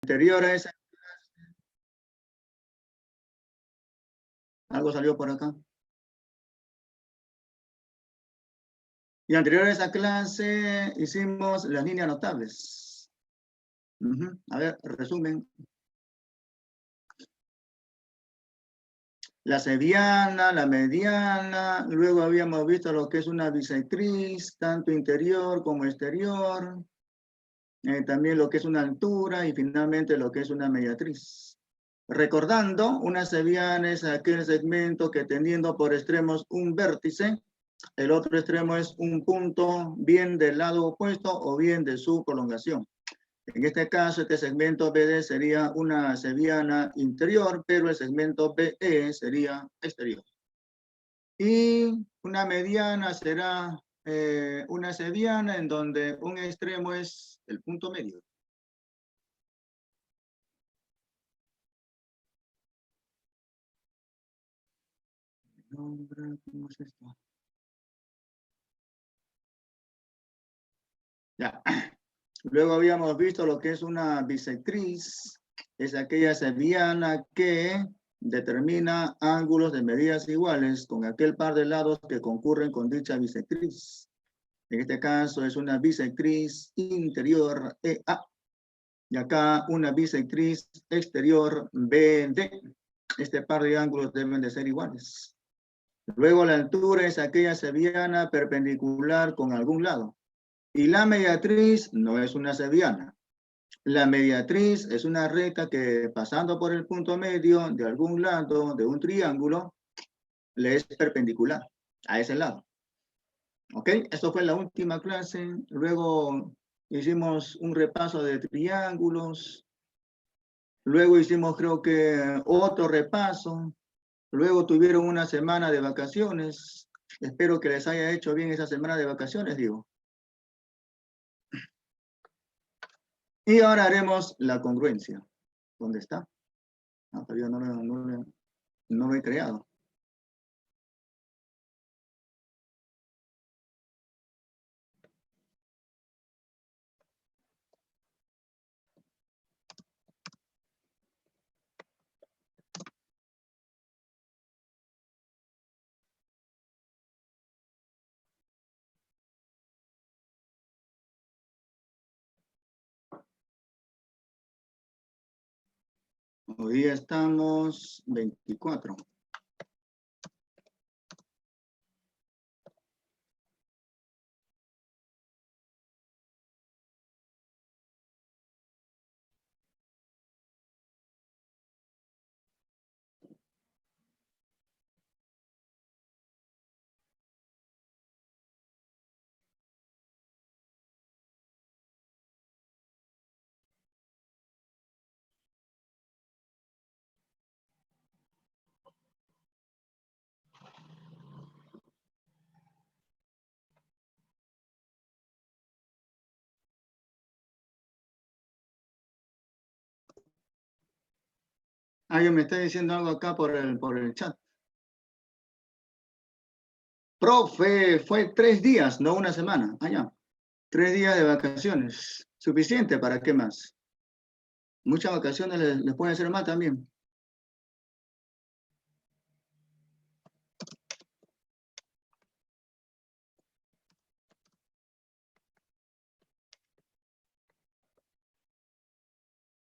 Anterior a esa clase, algo salió por acá. Y anterior a esa clase hicimos las líneas notables. A ver, resumen. La seviana, la mediana, luego habíamos visto lo que es una bisectriz, tanto interior como exterior, también lo que es una altura y finalmente lo que es una mediatriz. Recordando, una seviana es aquel segmento que teniendo por extremos un vértice, el otro extremo es un punto bien del lado opuesto o bien de su prolongación. En este caso, este segmento BD sería una seviana interior, pero el segmento BE sería exterior. Y una mediana será una seviana en donde un extremo es el punto medio. ¿Cómo es esto? Ya. Luego habíamos visto lo que es una bisectriz. Es aquella seviana que determina ángulos de medidas iguales con aquel par de lados que concurren con dicha bisectriz. En este caso es una bisectriz interior EA. Y acá una bisectriz exterior BD. Este par de ángulos deben de ser iguales. Luego la altura es aquella seviana perpendicular con algún lado. Y la mediatriz no es una seviana. La mediatriz es una recta que pasando por el punto medio de algún lado de un triángulo le es perpendicular a ese lado. ¿Ok? Esto fue la última clase. Luego hicimos un repaso de triángulos. Luego hicimos, creo que, otro repaso. Luego tuvieron una semana de vacaciones. Espero que les haya hecho bien esa semana de vacaciones, digo. Y ahora haremos la congruencia. ¿Dónde está? Ah, todavía no lo he creado. Hoy día estamos 24. Alguien me está diciendo algo acá por el chat. Profe, fue 3 días, no una semana. Allá. 3 días de vacaciones. ¿Suficiente para qué más? Muchas vacaciones les pueden hacer mal también.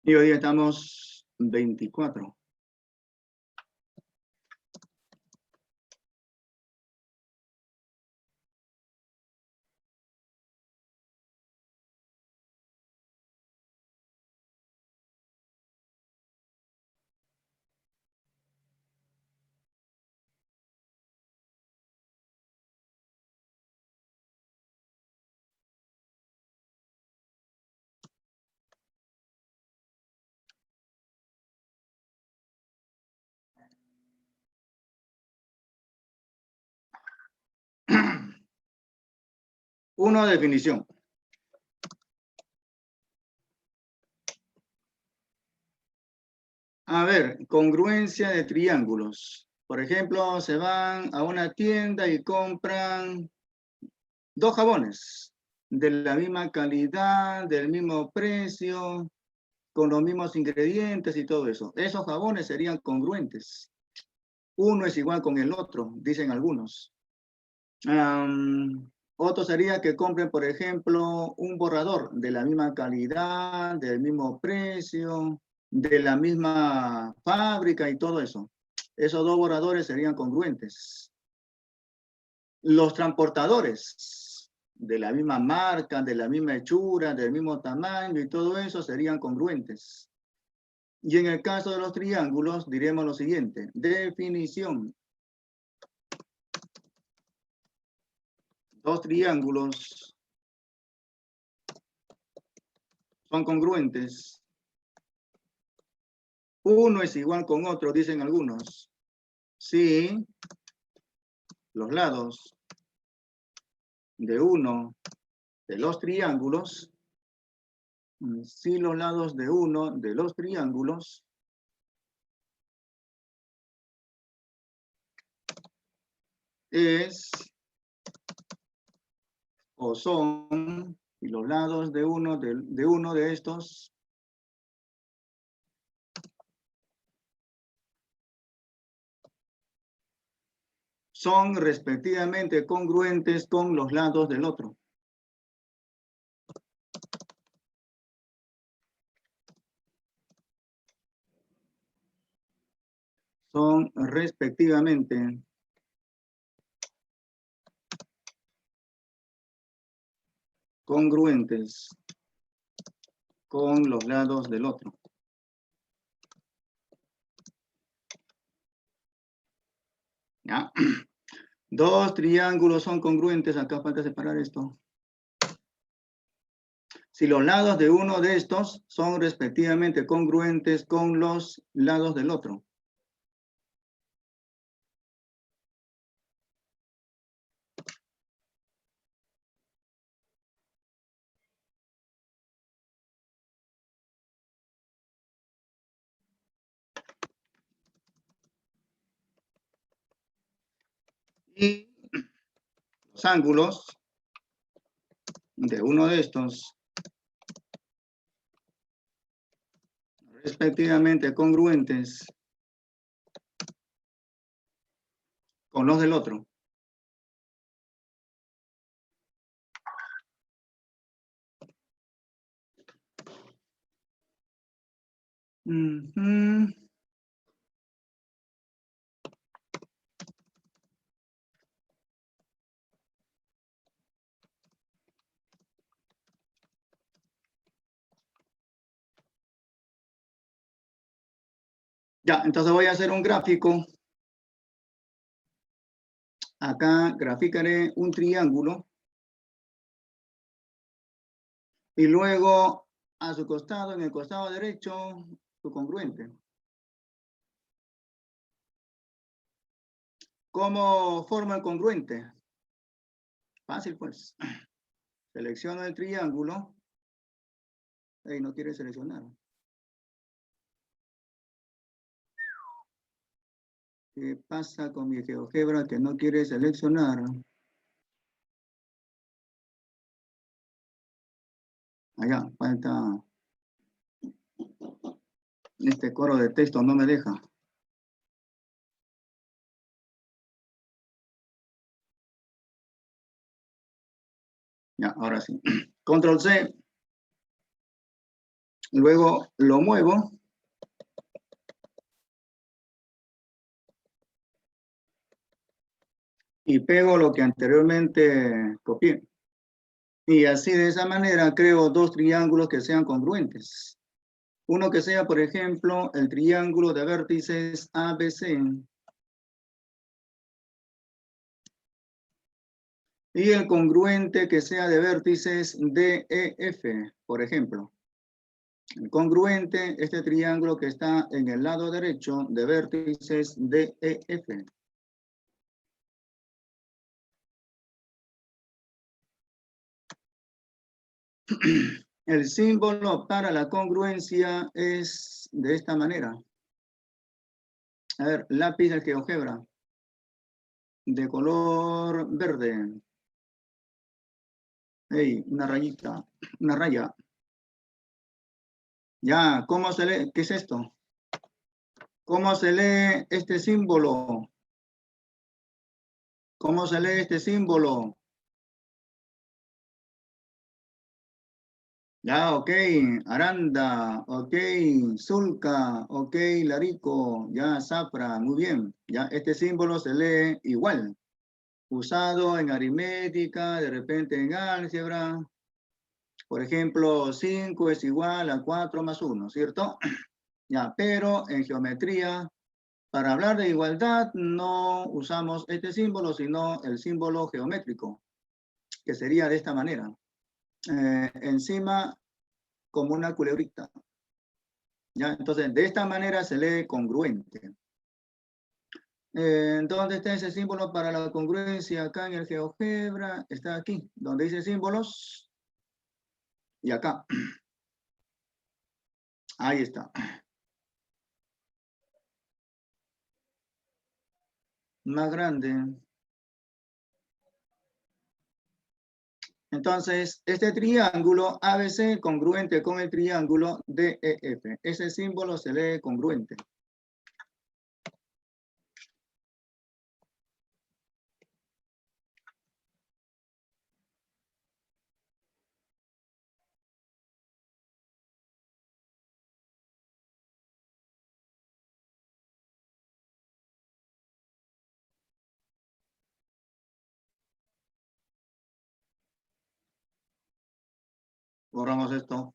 Y hoy día estamos 24. Uno, definición. A ver, congruencia de triángulos. Por ejemplo, se van a una tienda y compran 2 jabones de la misma calidad, del mismo precio. con los mismos ingredientes y todo eso. Esos jabones serían congruentes. Uno es igual con el otro, dicen algunos. Otro sería que compren, por ejemplo, un borrador de la misma calidad, del mismo precio, de la misma fábrica y todo eso. Esos dos borradores serían congruentes. Los transportadores de la misma marca, de la misma hechura, del mismo tamaño y todo eso serían congruentes. Y en el caso de los triángulos diremos lo siguiente. Definición. Dos triángulos son congruentes. Uno es igual con otro, dicen algunos. Sí, los lados de uno de los triángulos, si los lados de uno de los triángulos es o son, y los lados de uno de estos son respectivamente congruentes con los lados del otro. Son respectivamente congruentes con los lados del otro. ¿Ya? Dos triángulos son congruentes. Acá falta separar esto. Si los lados de uno de estos son respectivamente congruentes con los lados del otro. Y los ángulos de uno de estos respectivamente congruentes con los del otro. Ya, entonces voy a hacer un gráfico. Acá graficaré un triángulo. Y luego a su costado, en el costado derecho, su congruente. ¿Cómo forma el congruente? Fácil, pues. Selecciono el triángulo. Ey, no quiere seleccionar. ¿Qué pasa con mi GeoGebra que no quiere seleccionar? Allá, falta. Este coro de texto no me deja. Ya, ahora sí. Control C. Luego lo muevo. Y pego lo que anteriormente copié. Y así de esa manera creo dos triángulos que sean congruentes. Uno que sea, por ejemplo, el triángulo de vértices ABC. Y el congruente que sea de vértices DEF, por ejemplo. El congruente, este triángulo que está en el lado derecho de vértices DEF. El símbolo para la congruencia es de esta manera. A ver, lápiz de GeoGebra. De color verde. Hey, una rayita, una raya. Ya, ¿cómo se lee? ¿Qué es esto? ¿Cómo se lee este símbolo? ¿Cómo se lee este símbolo? Ya, ok, Aranda, ok, Zulca, ok, Larico, ya, Zafra, muy bien. Ya, este símbolo se lee igual, usado en aritmética, de repente en álgebra. Por ejemplo, 5 es igual a 4 más 1, ¿cierto? Ya, pero en geometría, para hablar de igualdad, no usamos este símbolo, sino el símbolo geométrico, que sería de esta manera. Encima, como una culebrita. ¿Ya? Entonces, de esta manera se lee congruente. ¿Dónde está ese símbolo para la congruencia? Acá en el GeoGebra, está aquí, donde dice símbolos, y acá. Ahí está. Más grande. Entonces, este triángulo ABC congruente con el triángulo DEF. Ese símbolo se lee congruente. Borramos esto.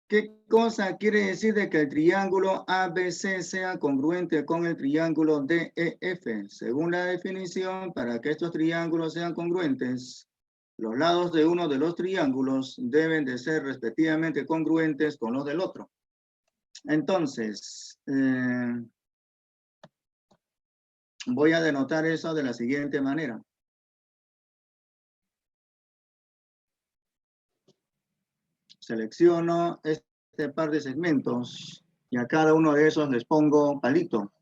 ¿Qué cosa quiere decir de que el triángulo ABC sea congruente con el triángulo DEF? Según la definición, para que estos triángulos sean congruentes, los lados de uno de los triángulos deben de ser respectivamente congruentes con los del otro. Entonces, voy a denotar eso de la siguiente manera. Selecciono este par de segmentos y a cada uno de esos les pongo palito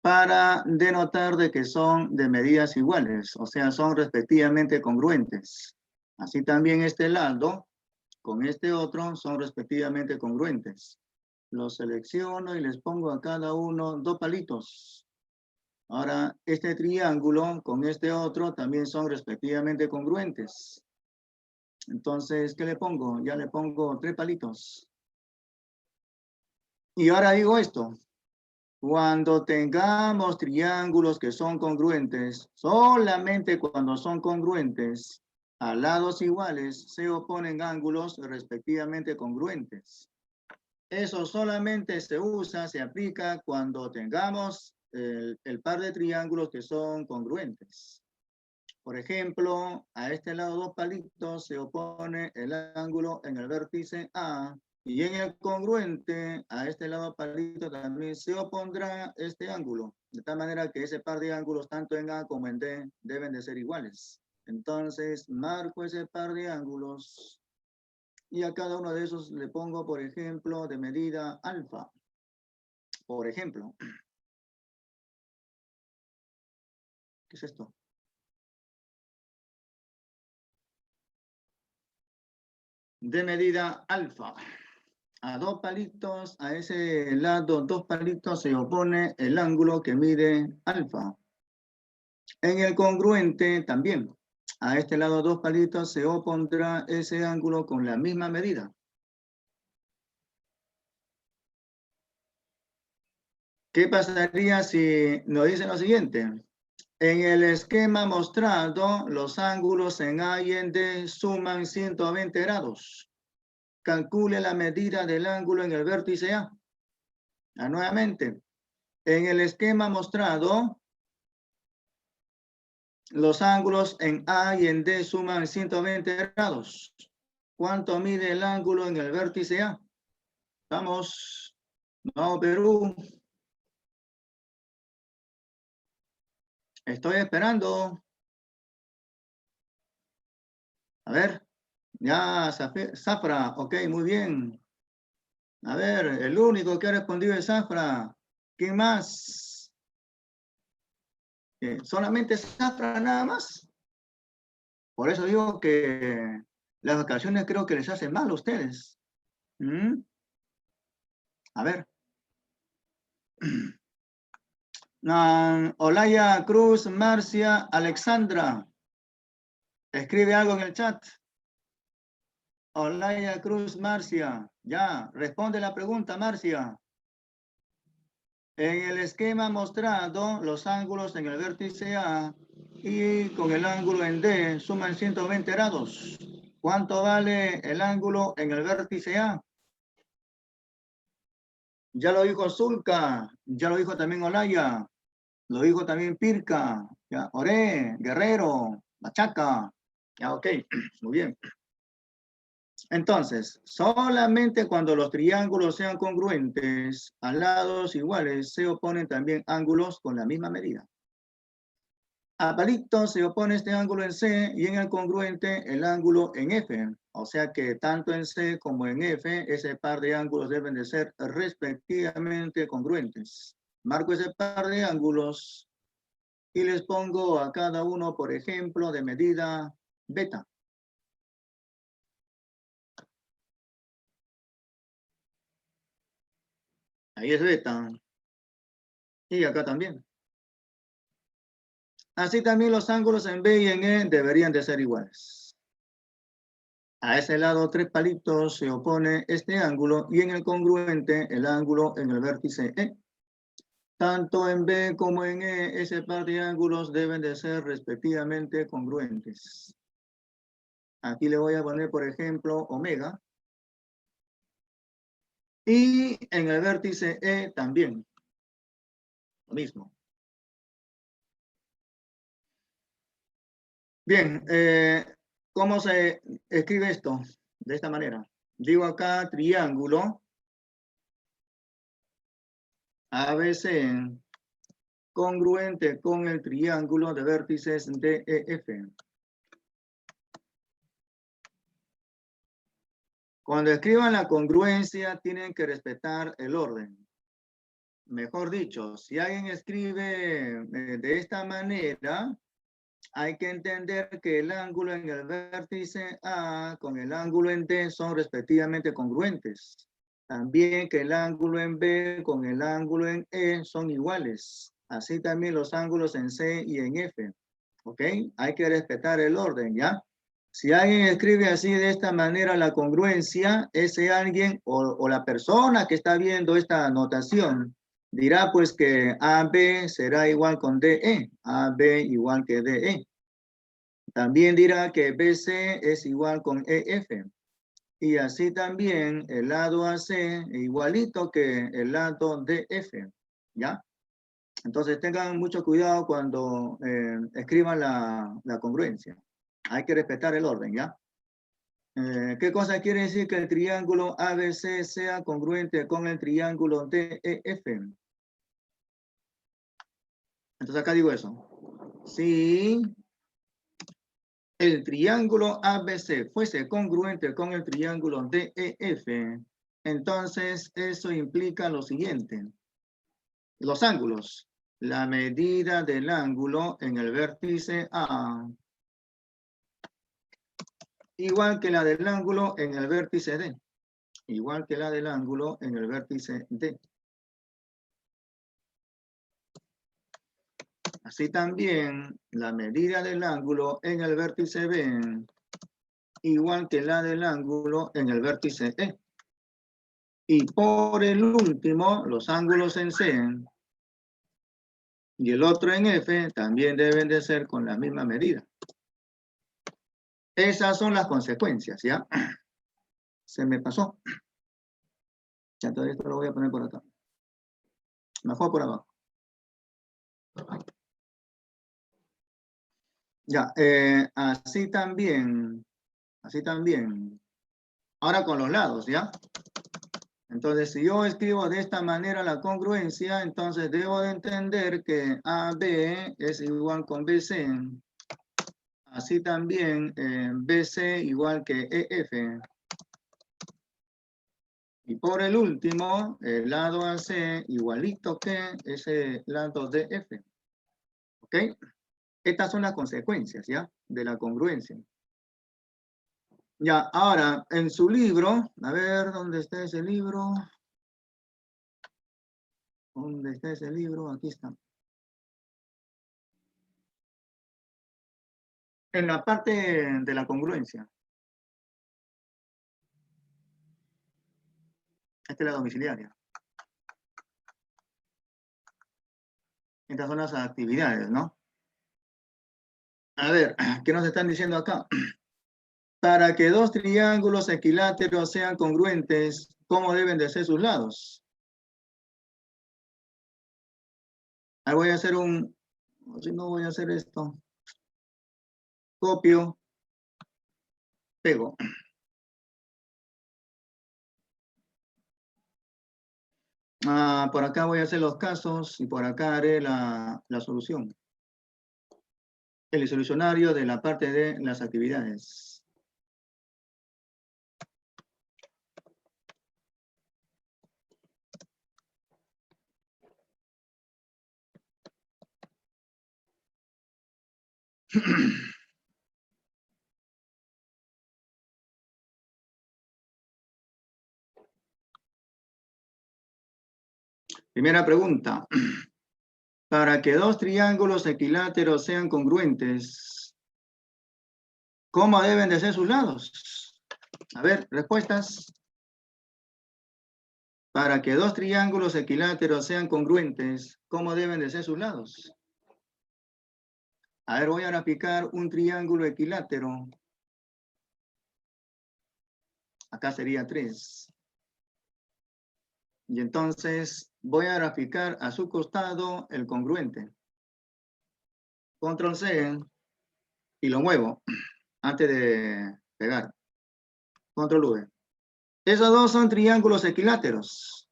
para denotar de que son de medidas iguales, o sea, son respectivamente congruentes. Así también este lado con este otro son respectivamente congruentes. Los selecciono y les pongo a cada uno 2 palitos. Ahora, este triángulo con este otro también son respectivamente congruentes. Entonces, ¿qué le pongo? Ya le pongo 3 palitos. Y ahora digo esto. Cuando tengamos triángulos que son congruentes, solamente cuando son congruentes, a lados iguales se oponen ángulos respectivamente congruentes. Eso solamente se usa, se aplica cuando tengamos el par de triángulos que son congruentes. Por ejemplo, a este lado 2 palitos se opone el ángulo en el vértice A y en el congruente a este lado palito también se opondrá este ángulo. De tal manera que ese par de ángulos tanto en A como en D deben de ser iguales. Entonces marco ese par de ángulos y a cada uno de esos le pongo, por ejemplo, de medida alfa. Por ejemplo. ¿Qué es esto? De medida alfa. A 2 palitos, a ese lado 2 palitos se opone el ángulo que mide alfa. En el congruente también, a este lado 2 palitos se opondrá ese ángulo con la misma medida. ¿Qué pasaría si nos dicen lo siguiente? En el esquema mostrado, los ángulos en A y en D suman 120 grados. Calcule la medida del ángulo en el vértice A. Nuevamente, en el esquema mostrado, los ángulos en A y en D suman 120 grados. ¿Cuánto mide el ángulo en el vértice A? Vamos, vamos Perú. Estoy esperando. A ver, ya, Zafra, ok, muy bien. A ver, el único que ha respondido es Zafra. ¿Quién más? ¿Solamente Zafra nada más? Por eso digo que las vacaciones creo que les hacen mal a ustedes. ¿Mm? A ver. Olaya Cruz, Marcia, Alexandra. Escribe algo en el chat. Olaya Cruz, Marcia. Ya, responde la pregunta, Marcia. En el esquema mostrado, los ángulos en el vértice A y con el ángulo en D suman 120 grados. ¿Cuánto vale el ángulo en el vértice A? Ya lo dijo Zulka, ya lo dijo también Olaya, lo dijo también Pirca, ya, Oré, Guerrero, Machaca. Ya, ok, muy bien. Entonces, solamente cuando los triángulos sean congruentes a lados iguales, se oponen también ángulos con la misma medida. A palito se opone este ángulo en C y en el congruente el ángulo en F. O sea que tanto en C como en F, ese par de ángulos deben de ser respectivamente congruentes. Marco ese par de ángulos y les pongo a cada uno, por ejemplo, de medida beta. Ahí es beta. Y acá también. Así también los ángulos en B y en E deberían de ser iguales. A ese lado, 3 palitos, se opone este ángulo y en el congruente el ángulo en el vértice E. Tanto en B como en E, ese par de ángulos deben de ser respectivamente congruentes. Aquí le voy a poner, por ejemplo, omega. Y en el vértice E también. Lo mismo. Bien, ¿cómo se escribe esto? De esta manera. Digo acá triángulo ABC congruente con el triángulo de vértices DEF. Cuando escriban la congruencia, tienen que respetar el orden. Mejor dicho, si alguien escribe de esta manera, hay que entender que el ángulo en el vértice A con el ángulo en D son respectivamente congruentes. También que el ángulo en B con el ángulo en E son iguales. Así también los ángulos en C y en F. ¿Ok? Hay que respetar el orden, ¿ya? Si alguien escribe así de esta manera la congruencia, ese alguien o la persona que está viendo esta notación dirá pues que AB será igual con DE, AB igual que DE. También dirá que BC es igual con EF. Y así también el lado AC igualito que el lado DF, ¿ya? Entonces tengan mucho cuidado cuando escriban la congruencia. Hay que respetar el orden, ¿ya? ¿Qué cosa quiere decir que el triángulo ABC sea congruente con el triángulo DEF? Entonces acá digo eso. Si el triángulo ABC fuese congruente con el triángulo DEF, entonces eso implica lo siguiente. Los ángulos. La medida del ángulo en el vértice A igual que la del ángulo en el vértice D. Igual que la del ángulo en el vértice D. Así también la medida del ángulo en el vértice B igual que la del ángulo en el vértice E. Y por el último, los ángulos en C y el otro en F también deben de ser con la misma medida. Esas son las consecuencias, ¿ya? Se me pasó. Ya todo esto lo voy a poner por acá. Mejor por abajo. Ya, así también. Ahora con los lados, ¿ya? Entonces, si yo escribo de esta manera la congruencia, entonces debo de entender que AB es igual con BC. Así también BC igual que EF. Y por el último, el lado AC igualito que ese lado DF. ¿Ok? Estas son las consecuencias, ¿ya? De la congruencia. Ya, ahora, en su libro, a ver, ¿dónde está ese libro? ¿Dónde está ese libro? Aquí está. En la parte de la congruencia. Esta es la domiciliaria. Estas son las actividades, ¿no? A ver, ¿qué nos están diciendo acá? Para que dos triángulos equiláteros sean congruentes, ¿cómo deben de ser sus lados? Ahí voy a hacer si no voy a hacer esto. Copio, pego. Por acá voy a hacer los casos y por acá haré la solución. El solucionario de la parte de las actividades. Primera pregunta. Para que dos triángulos equiláteros sean congruentes, ¿cómo deben de ser sus lados? A ver, respuestas. Para que dos triángulos equiláteros sean congruentes, ¿cómo deben de ser sus lados? A ver, voy a graficar un triángulo equilátero. Acá sería 3. Y entonces voy a graficar a su costado el congruente. Control C y lo muevo antes de pegar. Control V. Esos dos son triángulos equiláteros.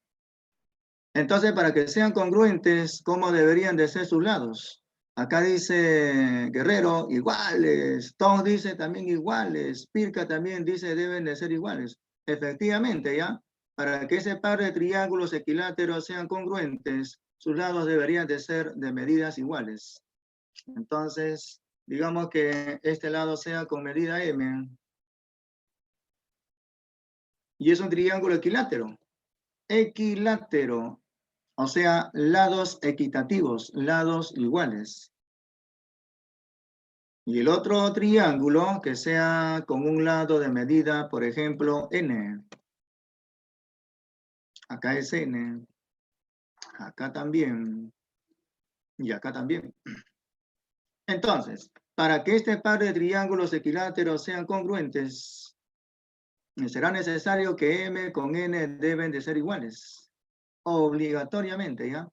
Entonces, para que sean congruentes, ¿cómo deberían de ser sus lados? Acá dice Guerrero, iguales. Tom dice también iguales. Pirca también dice deben de ser iguales. Efectivamente, ¿ya? Para que ese par de triángulos equiláteros sean congruentes, sus lados deberían de ser de medidas iguales. Entonces, digamos que este lado sea con medida M. Y es un triángulo equilátero. Equilátero. O sea, lados equitativos, lados iguales. Y el otro triángulo que sea con un lado de medida, por ejemplo, N. Acá es N. Acá también. Y acá también. Entonces, para que este par de triángulos equiláteros sean congruentes, será necesario que M con N deben de ser iguales. Obligatoriamente, ¿ya?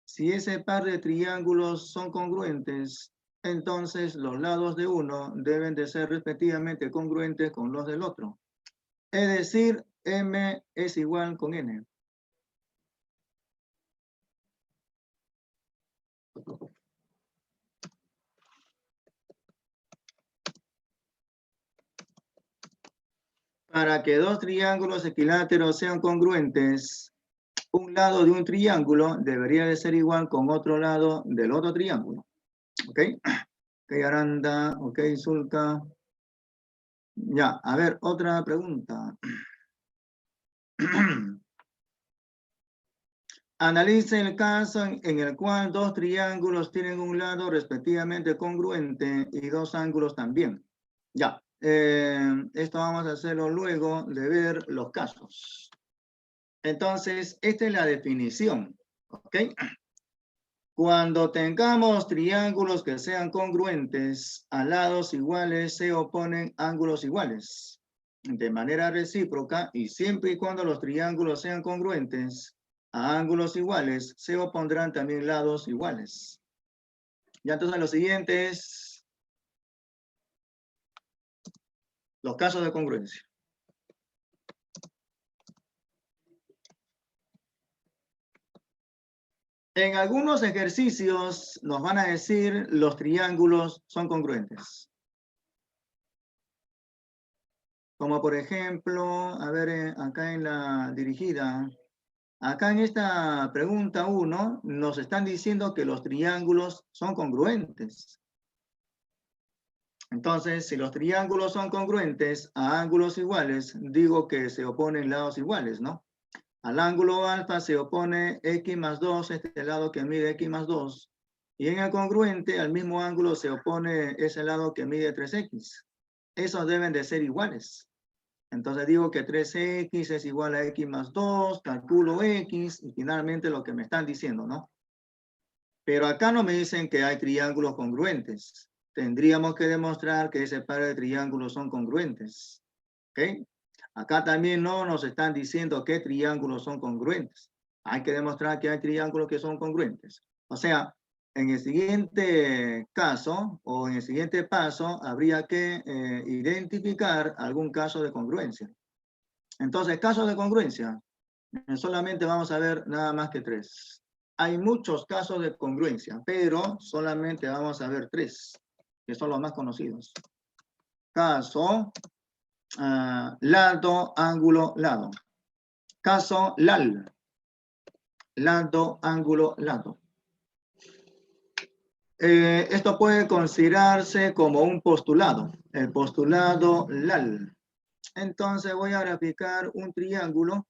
Si ese par de triángulos son congruentes, entonces los lados de uno deben de ser respectivamente congruentes con los del otro. Es decir, M es igual con N. Para que dos triángulos equiláteros sean congruentes, un lado de un triángulo debería de ser igual con otro lado del otro triángulo. ¿Ok? Ok, Aranda. Ok, Zulka. Ya, a ver, otra pregunta. Analice el caso en el cual dos triángulos tienen un lado respectivamente congruente y dos ángulos también. Ya, esto vamos a hacerlo luego de ver los casos. Entonces, esta es la definición, ¿ok? Cuando tengamos triángulos que sean congruentes, a lados iguales se oponen ángulos iguales, de manera recíproca, y siempre y cuando los triángulos sean congruentes, a ángulos iguales se opondrán también lados iguales. Ya entonces lo siguiente es los casos de congruencia. En algunos ejercicios nos van a decir los triángulos son congruentes. Como por ejemplo, a ver, acá en la dirigida, acá en esta pregunta 1 nos están diciendo que los triángulos son congruentes. Entonces, si los triángulos son congruentes a ángulos iguales, digo que se oponen lados iguales, ¿no? Al ángulo alfa se opone x más 2, este lado que mide x más 2. Y en el congruente, al mismo ángulo se opone ese lado que mide 3x. Esos deben de ser iguales. Entonces digo que 3x es igual a x más 2, calculo x, y finalmente lo que me están diciendo, ¿no? Pero acá no me dicen que hay triángulos congruentes. Tendríamos que demostrar que ese par de triángulos son congruentes. ¿Ok? Acá también no nos están diciendo qué triángulos son congruentes. Hay que demostrar que hay triángulos que son congruentes. O sea, en el siguiente caso o en el siguiente paso habría que identificar algún caso de congruencia. Entonces, casos de congruencia, solamente vamos a ver nada más que 3. Hay muchos casos de congruencia, pero solamente vamos a ver 3, que son los más conocidos. Caso, lado, ángulo, lado. Caso LAL. Lado, ángulo, lado. Esto puede considerarse como un postulado. El postulado LAL. Entonces voy a graficar un triángulo.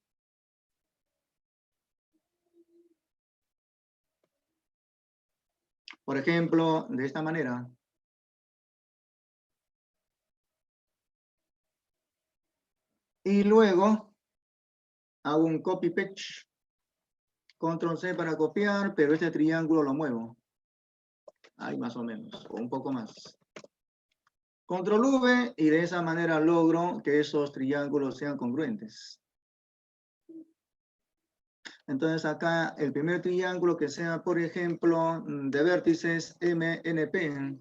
Por ejemplo, de esta manera. Y luego hago un copy paste. Control C para copiar, pero este triángulo lo muevo. Ahí más o menos, o un poco más. Control V y de esa manera logro que esos triángulos sean congruentes. Entonces acá el primer triángulo que sea, por ejemplo, de vértices MNP.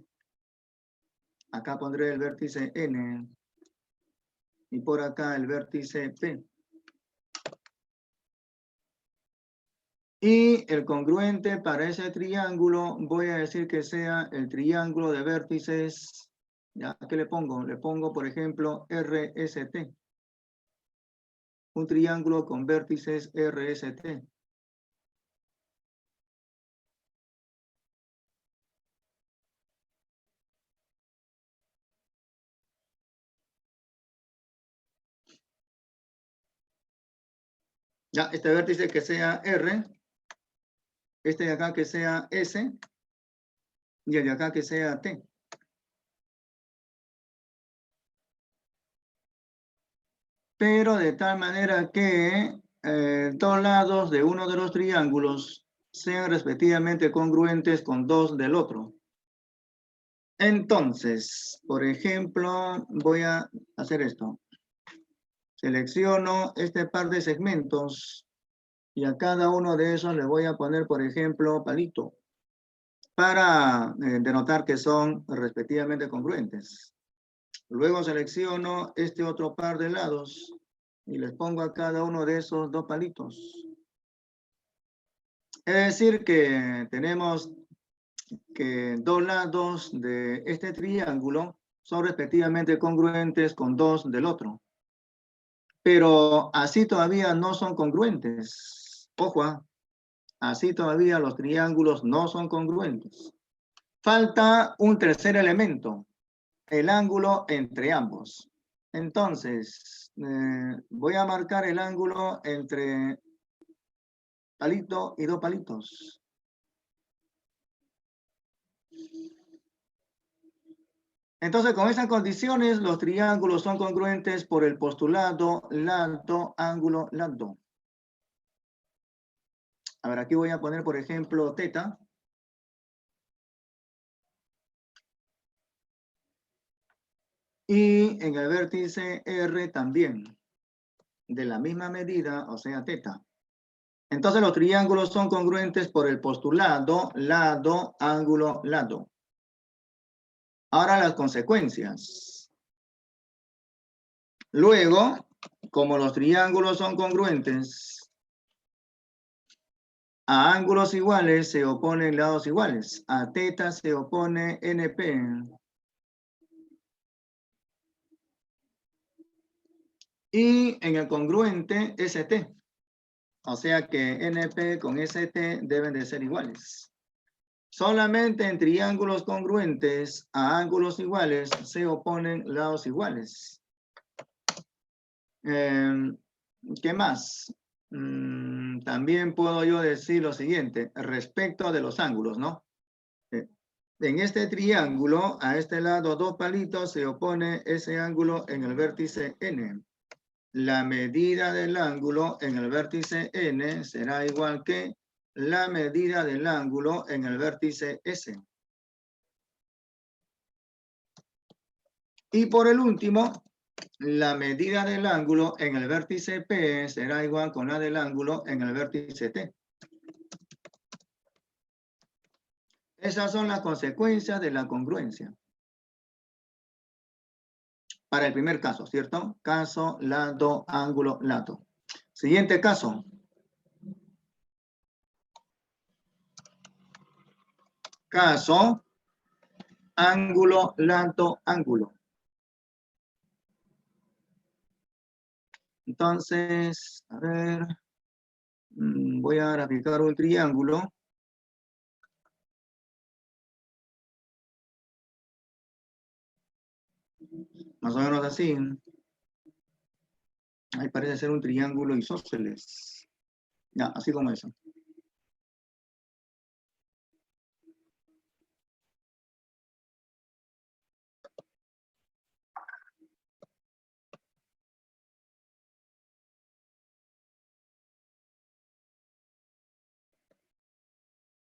Acá pondré el vértice N. Y por acá el vértice P. Y el congruente para ese triángulo voy a decir que sea el triángulo de vértices. ¿Ya? ¿Qué le pongo? Le pongo, por ejemplo, RST. Un triángulo con vértices RST. Ya, este vértice que sea R, este de acá que sea S, y el de acá que sea T. Pero de tal manera que dos lados de uno de los triángulos sean respectivamente congruentes con dos del otro. Entonces, por ejemplo, voy a hacer esto. Selecciono este par de segmentos y a cada uno de esos le voy a poner, por ejemplo, palito, para denotar que son respectivamente congruentes. Luego selecciono este otro par de lados y les pongo a cada uno de esos dos palitos. Es decir que tenemos que dos lados de este triángulo son respectivamente congruentes con dos del otro. Pero así todavía no son congruentes. Ojo, así todavía los triángulos no son congruentes. Falta un tercer elemento, el ángulo entre ambos. Entonces, voy a marcar el ángulo entre palito y dos palitos. Entonces, con esas condiciones, los triángulos son congruentes por el postulado lado, ángulo, lado. A ver, aquí voy a poner, por ejemplo, teta. Y en el vértice R también, de la misma medida, o sea, teta. Entonces, los triángulos son congruentes por el postulado lado, ángulo, lado. Ahora las consecuencias. Luego, como los triángulos son congruentes, a ángulos iguales se oponen lados iguales. A teta se opone NP. Y en el congruente, ST. O sea que NP con ST deben de ser iguales. Solamente en triángulos congruentes a ángulos iguales se oponen lados iguales. ¿Qué más? También puedo yo decir lo siguiente, respecto de los ángulos, ¿no? En este triángulo, a este lado, dos palitos, se opone ese ángulo en el vértice N. La medida del ángulo en el vértice N será igual que la medida del ángulo en el vértice S. Y por el último, la medida del ángulo en el vértice P será igual con la del ángulo en el vértice T. Esas son las consecuencias de la congruencia. Para el primer caso, ¿cierto? Caso, lado, ángulo, lado. Siguiente caso. Caso, ángulo, lado, ángulo. Entonces, a ver, voy a graficar un triángulo. Más o menos así. Ahí parece ser un triángulo isósceles. Ya, así como eso.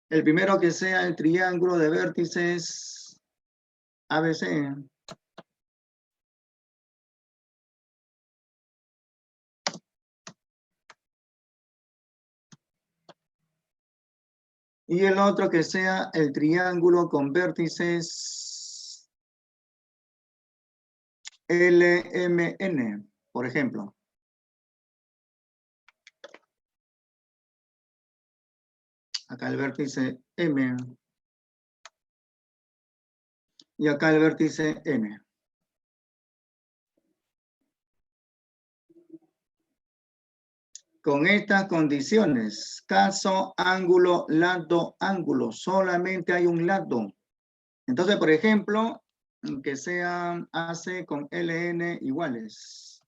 El primero que sea el triángulo de vértices ABC. Y el otro que sea el triángulo con vértices LMN, por ejemplo. Acá el vértice M. Y acá el vértice N. Con estas condiciones, caso, ángulo, lado, ángulo, solamente hay un lado. Entonces, por ejemplo, que sean AC con LN iguales.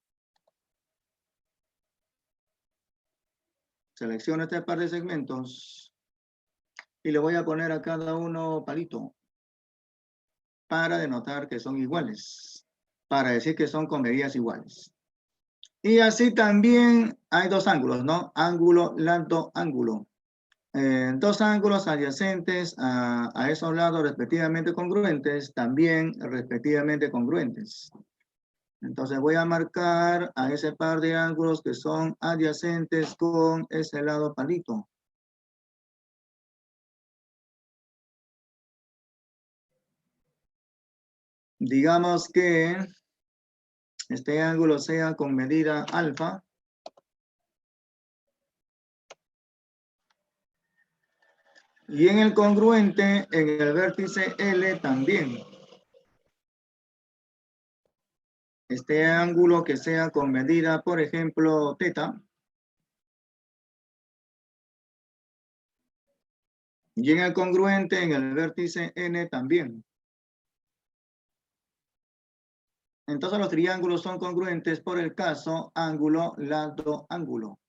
Selecciono este par de segmentos y le voy a poner a cada uno palito para denotar que son iguales, para decir que son con medidas iguales. Y así también hay dos ángulos, ¿no? Ángulo, lado, ángulo. Dos ángulos adyacentes a esos lados respectivamente congruentes, también respectivamente congruentes. Entonces voy a marcar a ese par de ángulos que son adyacentes con ese lado palito. Digamos que este ángulo sea con medida alfa. Y en el congruente, en el vértice L también. Este ángulo que sea con medida, por ejemplo, teta. Y en el congruente, en el vértice N también. Entonces los triángulos son congruentes por el caso ángulo, lado, ángulo.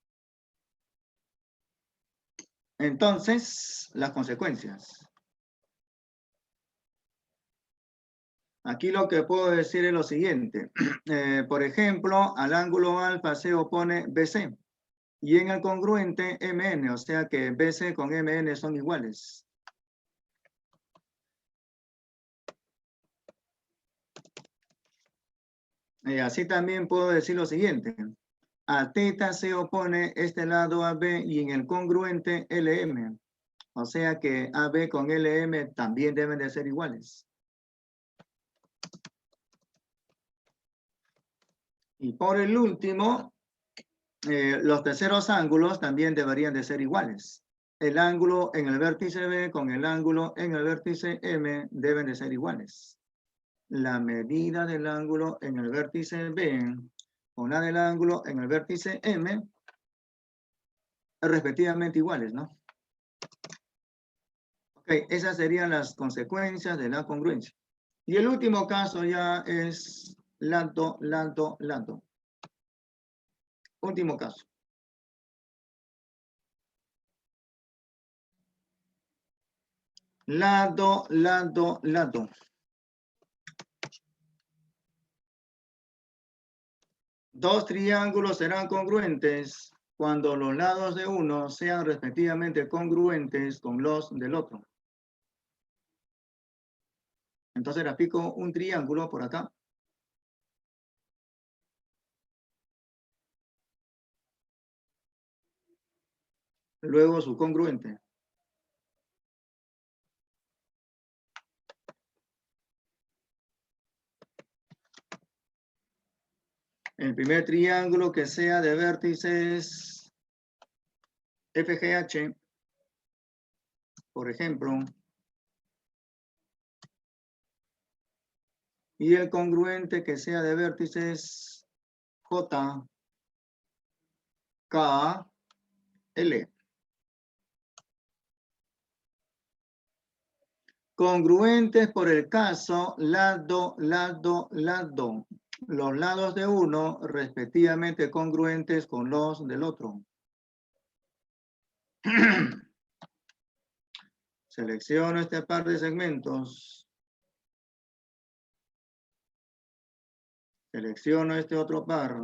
Entonces, las consecuencias. Aquí lo que puedo decir es lo siguiente. Por ejemplo, al ángulo alfa se opone BC. Y en el congruente MN, o sea que BC con MN son iguales. Así también puedo decir lo siguiente. A teta se opone este lado AB y en el congruente LM. O sea que AB con LM también deben de ser iguales. Y por el último, los terceros ángulos también deberían de ser iguales. El ángulo en el vértice B con el ángulo en el vértice M deben de ser iguales. La medida del ángulo en el vértice B con la del ángulo en el vértice M, respectivamente iguales, ¿no? Ok, esas serían las consecuencias de la congruencia. Y el último caso ya es lambda. Último caso. Lambda. Dos triángulos serán congruentes cuando los lados de uno sean respectivamente congruentes con los del otro. Entonces grafico un triángulo por acá. Luego su congruente. El primer triángulo que sea de vértices FGH, por ejemplo, y el congruente que sea de vértices J, K, L. Congruentes por el caso lado. Los lados de uno respectivamente congruentes con los del otro. Selecciono este par de segmentos. Selecciono este otro par.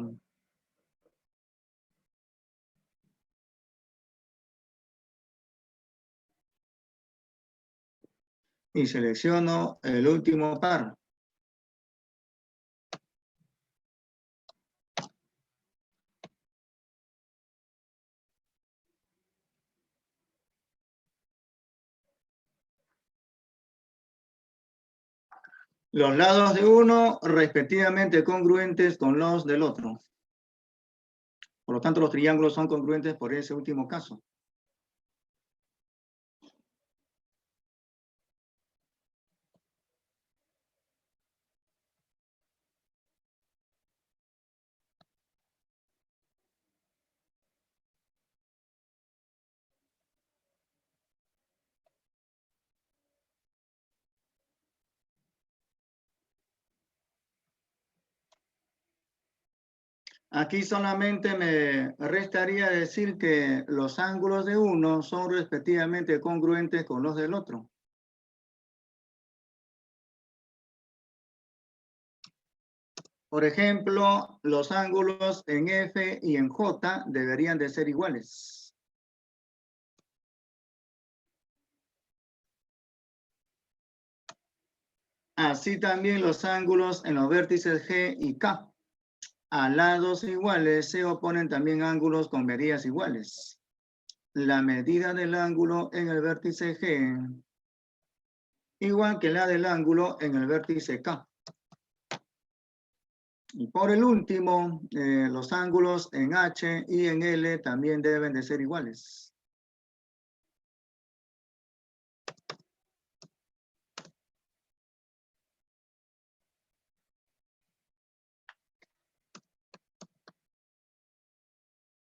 Y selecciono el último par. Los lados de uno respectivamente congruentes con los del otro. Por lo tanto, los triángulos son congruentes por ese último caso. Aquí solamente me restaría decir que los ángulos de uno son respectivamente congruentes con los del otro. Por ejemplo, los ángulos en F y en J deberían de ser iguales. Así también los ángulos en los vértices G y K. A lados iguales se oponen también ángulos con medidas iguales. La medida del ángulo en el vértice G igual que la del ángulo en el vértice K. Y por el último, los ángulos en H y en L también deben de ser iguales.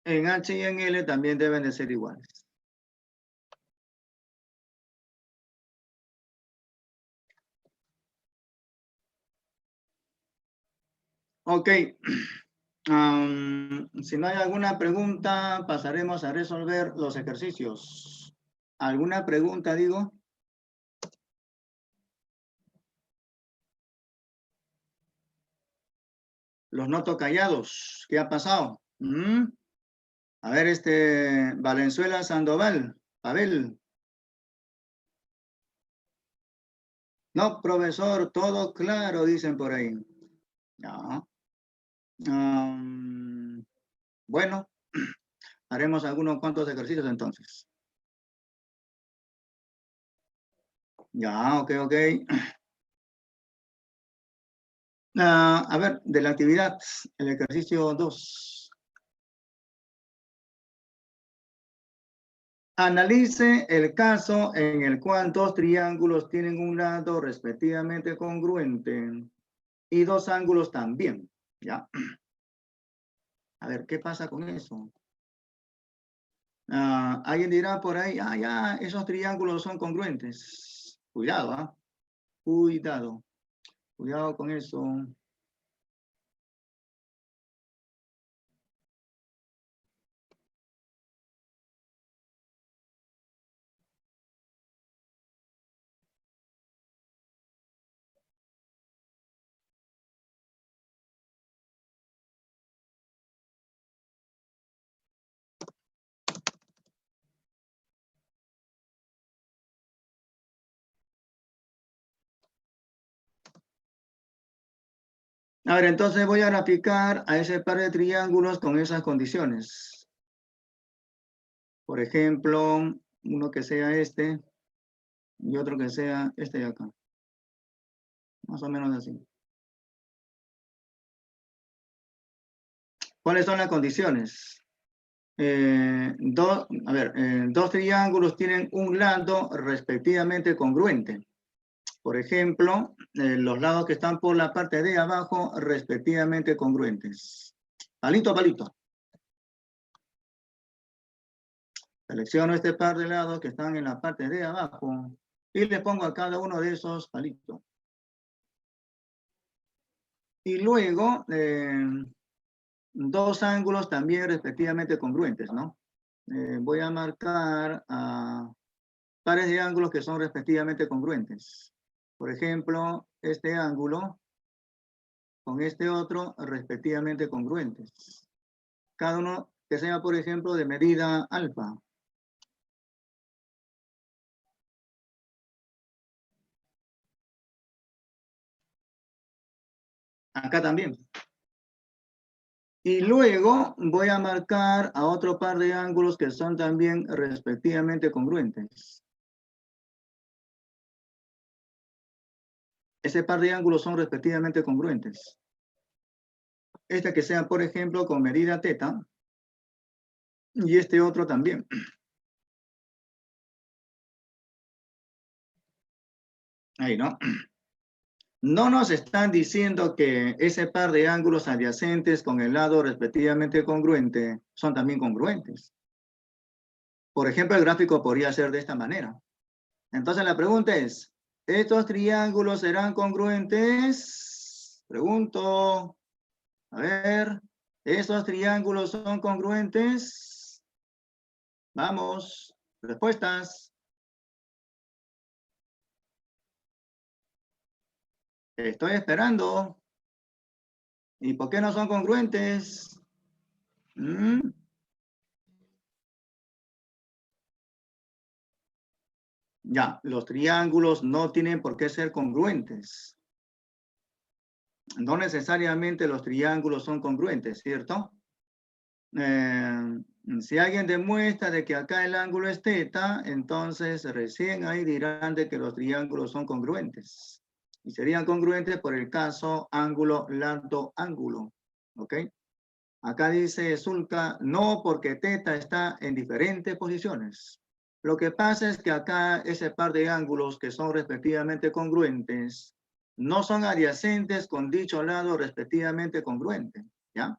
En H y en L también deben de ser iguales. Ok. Si no hay alguna pregunta, pasaremos a resolver los ejercicios. ¿Alguna pregunta, digo? Los noto callados. ¿Qué ha pasado? A ver, Valenzuela Sandoval. Abel. No, profesor, todo claro, dicen por ahí. Ya. Bueno, haremos algunos cuantos ejercicios entonces. Ya, ok. A ver, de la actividad, el ejercicio 2. Analice el caso en el cual dos triángulos tienen un lado respectivamente congruente y dos ángulos también, ¿ya? A ver, ¿qué pasa con eso? Alguien dirá por ahí, ya, esos triángulos son congruentes. Cuidado, ¿ah? Cuidado. Cuidado con eso. A ver, entonces voy a graficar a ese par de triángulos con esas condiciones. Por ejemplo, uno que sea este y otro que sea este de acá. Más o menos así. ¿Cuáles son las condiciones? Dos triángulos tienen un lado respectivamente congruente. Por ejemplo, los lados que están por la parte de abajo respectivamente congruentes. Palito a palito. Selecciono este par de lados que están en la parte de abajo y le pongo a cada uno de esos palitos. Y luego, dos ángulos también respectivamente congruentes, ¿no? Voy a marcar pares de ángulos que son respectivamente congruentes. Por ejemplo, este ángulo con este otro respectivamente congruentes. Cada uno que sea, por ejemplo, de medida alfa. Acá también. Y luego voy a marcar a otro par de ángulos que son también respectivamente congruentes. Ese par de ángulos son respectivamente congruentes. Este que sea, por ejemplo, con medida teta. Y este otro también. Ahí, ¿no? No nos están diciendo que ese par de ángulos adyacentes con el lado respectivamente congruente son también congruentes. Por ejemplo, el gráfico podría ser de esta manera. Entonces la pregunta es, ¿estos triángulos serán congruentes? Pregunto. A ver, ¿estos triángulos son congruentes? Vamos, respuestas. Estoy esperando. ¿Y por qué no son congruentes? Ya, los triángulos no tienen por qué ser congruentes. No necesariamente los triángulos son congruentes, ¿cierto? Si alguien demuestra de que acá el ángulo es teta, entonces recién ahí dirán de que los triángulos son congruentes. Y serían congruentes por el caso ángulo, lado, ángulo. ¿Ok? Acá dice Zulka, no, porque teta está en diferentes posiciones. Lo que pasa es que acá ese par de ángulos que son respectivamente congruentes no son adyacentes con dicho lado respectivamente congruente. ¿Ya?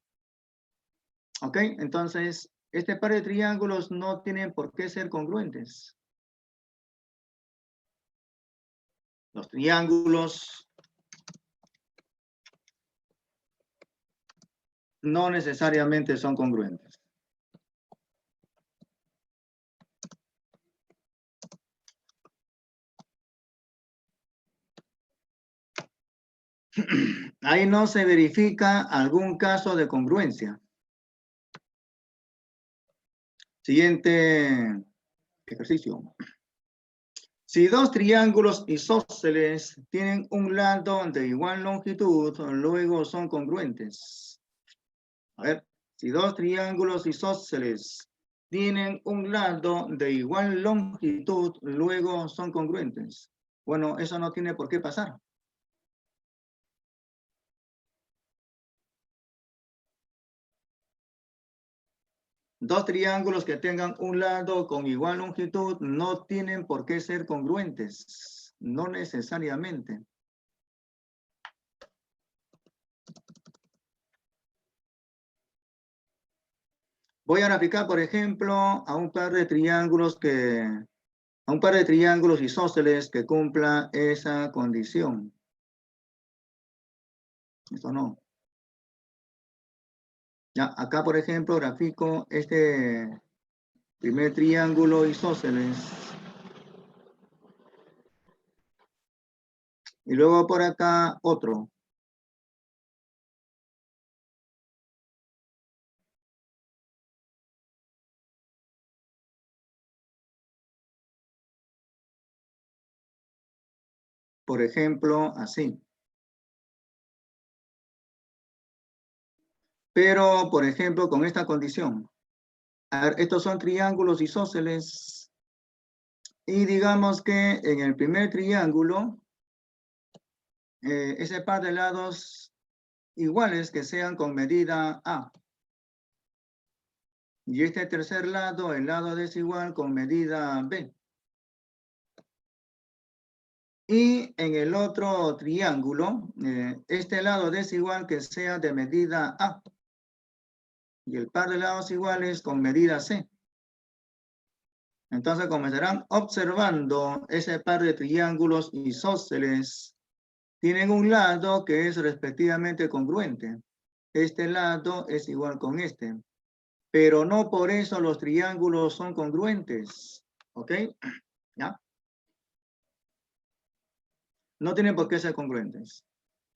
¿Ok? Entonces, este par de triángulos no tienen por qué ser congruentes. Los triángulos no necesariamente son congruentes. Ahí no se verifica algún caso de congruencia. Siguiente ejercicio. Si dos triángulos isósceles tienen un lado de igual longitud, luego son congruentes. A ver, si dos triángulos isósceles tienen un lado de igual longitud, luego son congruentes. Bueno, eso no tiene por qué pasar. Dos triángulos que tengan un lado con igual longitud no tienen por qué ser congruentes. No necesariamente. Voy a graficar, por ejemplo, a un par de triángulos isósceles que cumpla esa condición. Esto no. Ya, acá, por ejemplo, grafico este primer triángulo isósceles. Y luego por acá otro. Por ejemplo, así. Pero, por ejemplo, con esta condición. A ver, estos son triángulos isósceles. Y digamos que en el primer triángulo, ese par de lados iguales que sean con medida A. Y este tercer lado, el lado desigual con medida B. Y en el otro triángulo, este lado desigual que sea de medida A. Y el par de lados iguales con medida C. Entonces, como estarán observando, ese par de triángulos isósceles tienen un lado que es respectivamente congruente. Este lado es igual con este. Pero no por eso los triángulos son congruentes. ¿Ok? ¿Ya? No tienen por qué ser congruentes.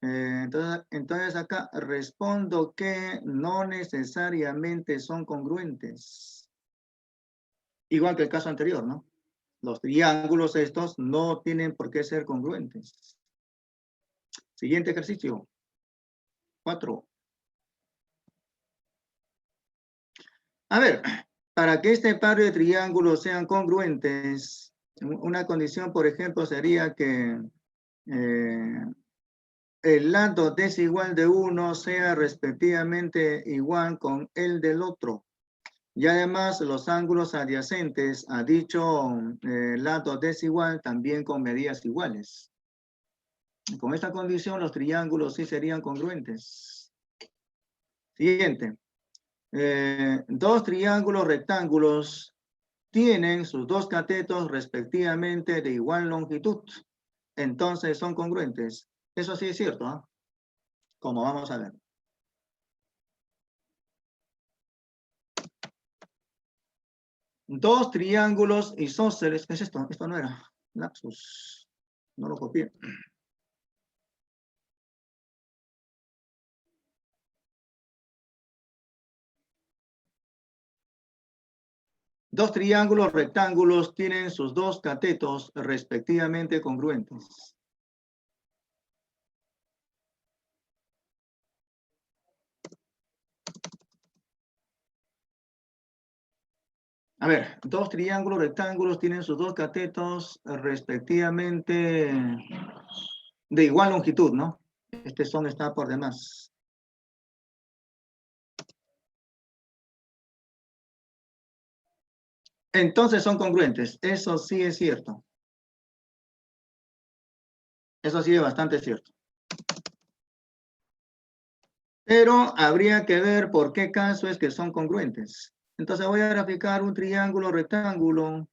Entonces acá respondo que no necesariamente son congruentes. Igual que el caso anterior, ¿no? Los triángulos estos no tienen por qué ser congruentes. Siguiente ejercicio. 4. A ver, para que este par de triángulos sean congruentes, una condición, por ejemplo, sería que el lado desigual de uno sea respectivamente igual con el del otro. Y además los ángulos adyacentes a dicho lado desigual también con medidas iguales. Con esta condición los triángulos sí serían congruentes. Siguiente. Dos triángulos rectángulos tienen sus dos catetos respectivamente de igual longitud. Entonces son congruentes. Eso sí es cierto, ¿eh? Como vamos a ver. Dos triángulos isósceles. ¿Qué es esto? Esto no era. Lapsus. No lo copié. Dos triángulos rectángulos tienen sus dos catetos respectivamente congruentes. A ver, dos triángulos rectángulos tienen sus dos catetos respectivamente de igual longitud, ¿no? Este son está por demás. Entonces son congruentes. Eso sí es cierto. Eso sí es bastante cierto. Pero habría que ver por qué caso es que son congruentes. Entonces voy a graficar un triángulo rectángulo.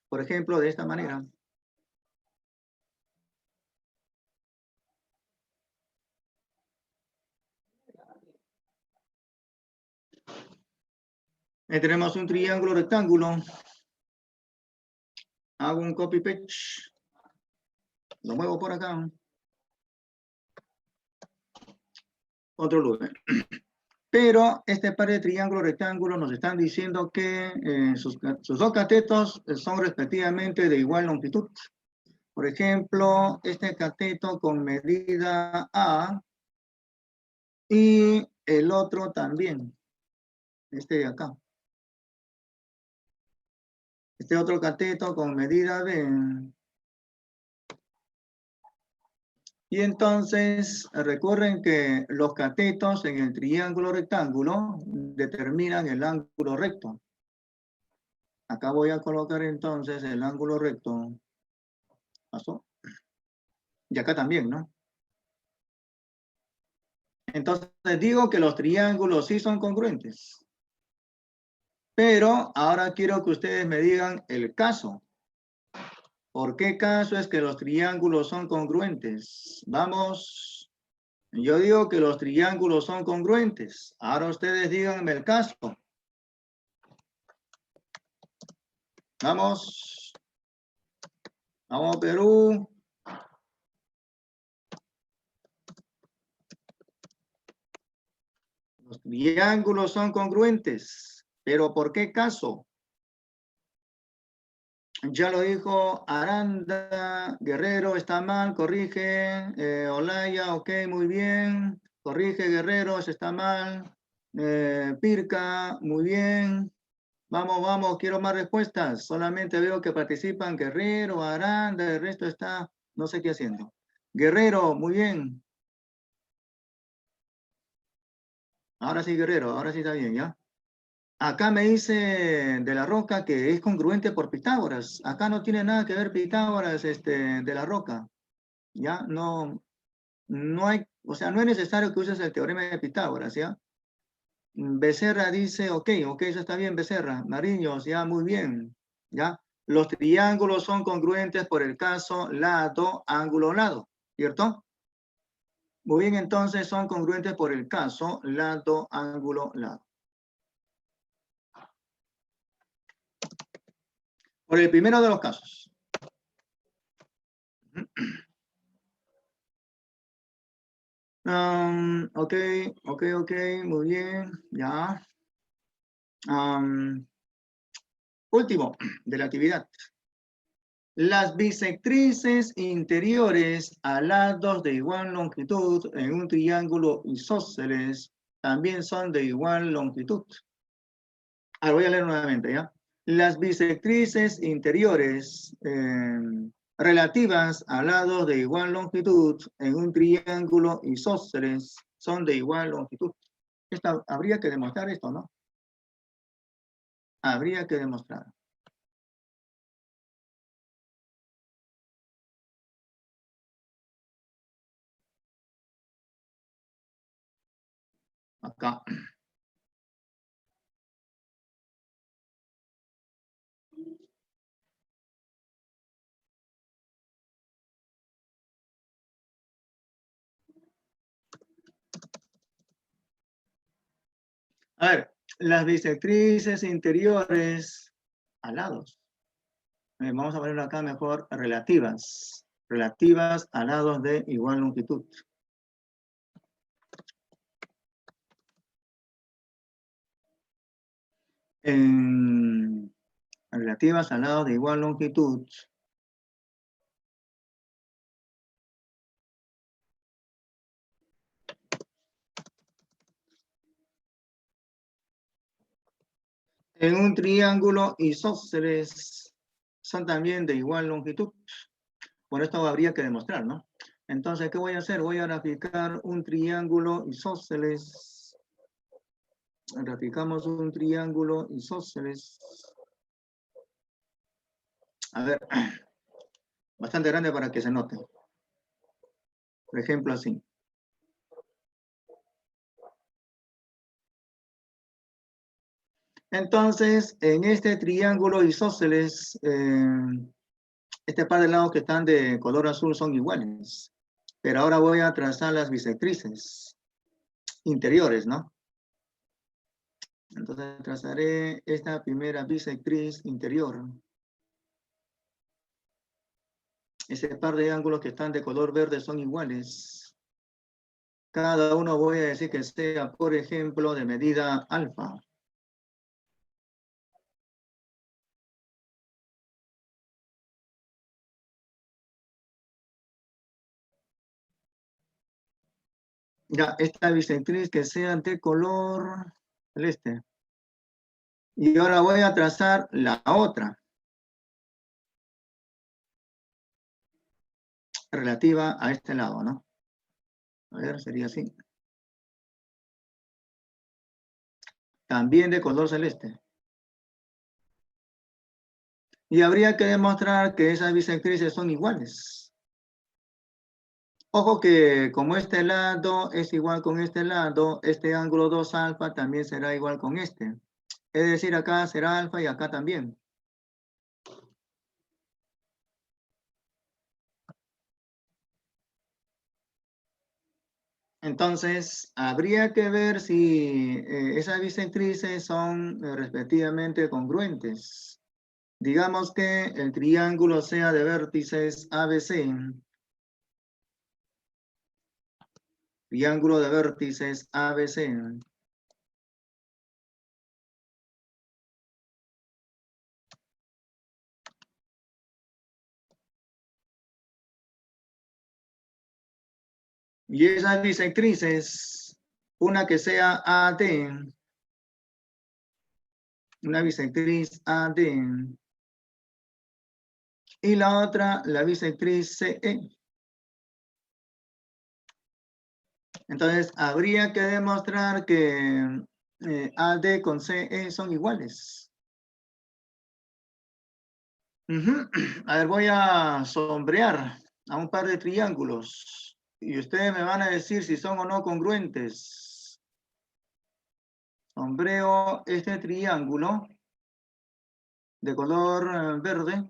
Por ejemplo, de esta manera. Tenemos un triángulo rectángulo. Hago un copy paste. Lo muevo por acá. Otro lugar. Pero este par de triángulo rectángulo nos están diciendo que sus dos catetos son respectivamente de igual longitud. Por ejemplo, este cateto con medida A y el otro también. Este de acá. Este otro cateto con medida B. Y entonces recuerden que los catetos en el triángulo rectángulo determinan el ángulo recto. Acá voy a colocar entonces el ángulo recto. ¿Pasó? Y acá también, ¿no? Entonces digo que los triángulos sí son congruentes. Pero ahora quiero que ustedes me digan el caso. ¿Por qué caso es que los triángulos son congruentes? Vamos, yo digo que los triángulos son congruentes. Ahora ustedes díganme el caso. Vamos. Vamos, Perú. Los triángulos son congruentes. ¿Pero por qué caso? Ya lo dijo Aranda, Guerrero, está mal, corrige. Olaya, ok, muy bien. Corrige, Guerrero, está mal. Pirca, muy bien. Vamos, vamos, quiero más respuestas. Solamente veo que participan Guerrero, Aranda, el resto está, no sé qué haciendo. Guerrero, muy bien. Ahora sí, Guerrero, ahora sí está bien, ¿ya? Acá me dice de la Roca que es congruente por Pitágoras. Acá no tiene nada que ver Pitágoras de la Roca. ¿Ya? No, no hay, o sea, no es necesario que uses el teorema de Pitágoras, ¿ya? Becerra dice, ok, eso está bien, Becerra. Mariños, ya, muy bien, ¿ya? Los triángulos son congruentes por el caso lado, ángulo, lado, ¿cierto? Muy bien, entonces son congruentes por el caso lado, ángulo, lado. Por el primero de los casos. Ok, muy bien, ya. Último de la actividad. Las bisectrices interiores a lados de igual longitud en un triángulo isósceles también son de igual longitud. Ahora voy a leer nuevamente, ¿ya? Las bisectrices interiores relativas a lados de igual longitud en un triángulo isósceles son de igual longitud. Habría que demostrar esto, ¿no? Habría que demostrar. Acá. A ver, las bisectrices interiores a lados. Vamos a ponerlo acá mejor, relativas. Relativas a lados de igual longitud. Relativas a lados de igual longitud. En un triángulo isósceles son también de igual longitud. Por esto habría que demostrar, ¿no? Entonces, ¿qué voy a hacer? Voy a graficar un triángulo isósceles. Graficamos un triángulo isósceles. A ver, bastante grande para que se note. Por ejemplo, así. Entonces, en este triángulo isósceles, este par de lados que están de color azul son iguales. Pero ahora voy a trazar las bisectrices interiores, ¿no? Entonces trazaré esta primera bisectriz interior. Ese par de ángulos que están de color verde son iguales. Cada uno voy a decir que sea, por ejemplo, de medida alfa. Ya, esta bisectriz que sea de color celeste. Y ahora voy a trazar la otra. Relativa a este lado, ¿no? A ver, sería así. También de color celeste. Y habría que demostrar que esas bisectrices son iguales. Ojo que como este lado es igual con este lado, este ángulo 2 alfa también será igual con este. Es decir, acá será alfa y acá también. Entonces, habría que ver si esas bisectrices son respectivamente congruentes. Digamos que el triángulo sea de vértices ABC. Triángulo de vértices ABC. Y esas bisectrices, una que sea AD, una bisectriz AD, y la otra, la bisectriz CE. Entonces, habría que demostrar que AD con CE son iguales. A ver, voy a sombrear a un par de triángulos y ustedes me van a decir si son o no congruentes. Sombreo este triángulo de color verde.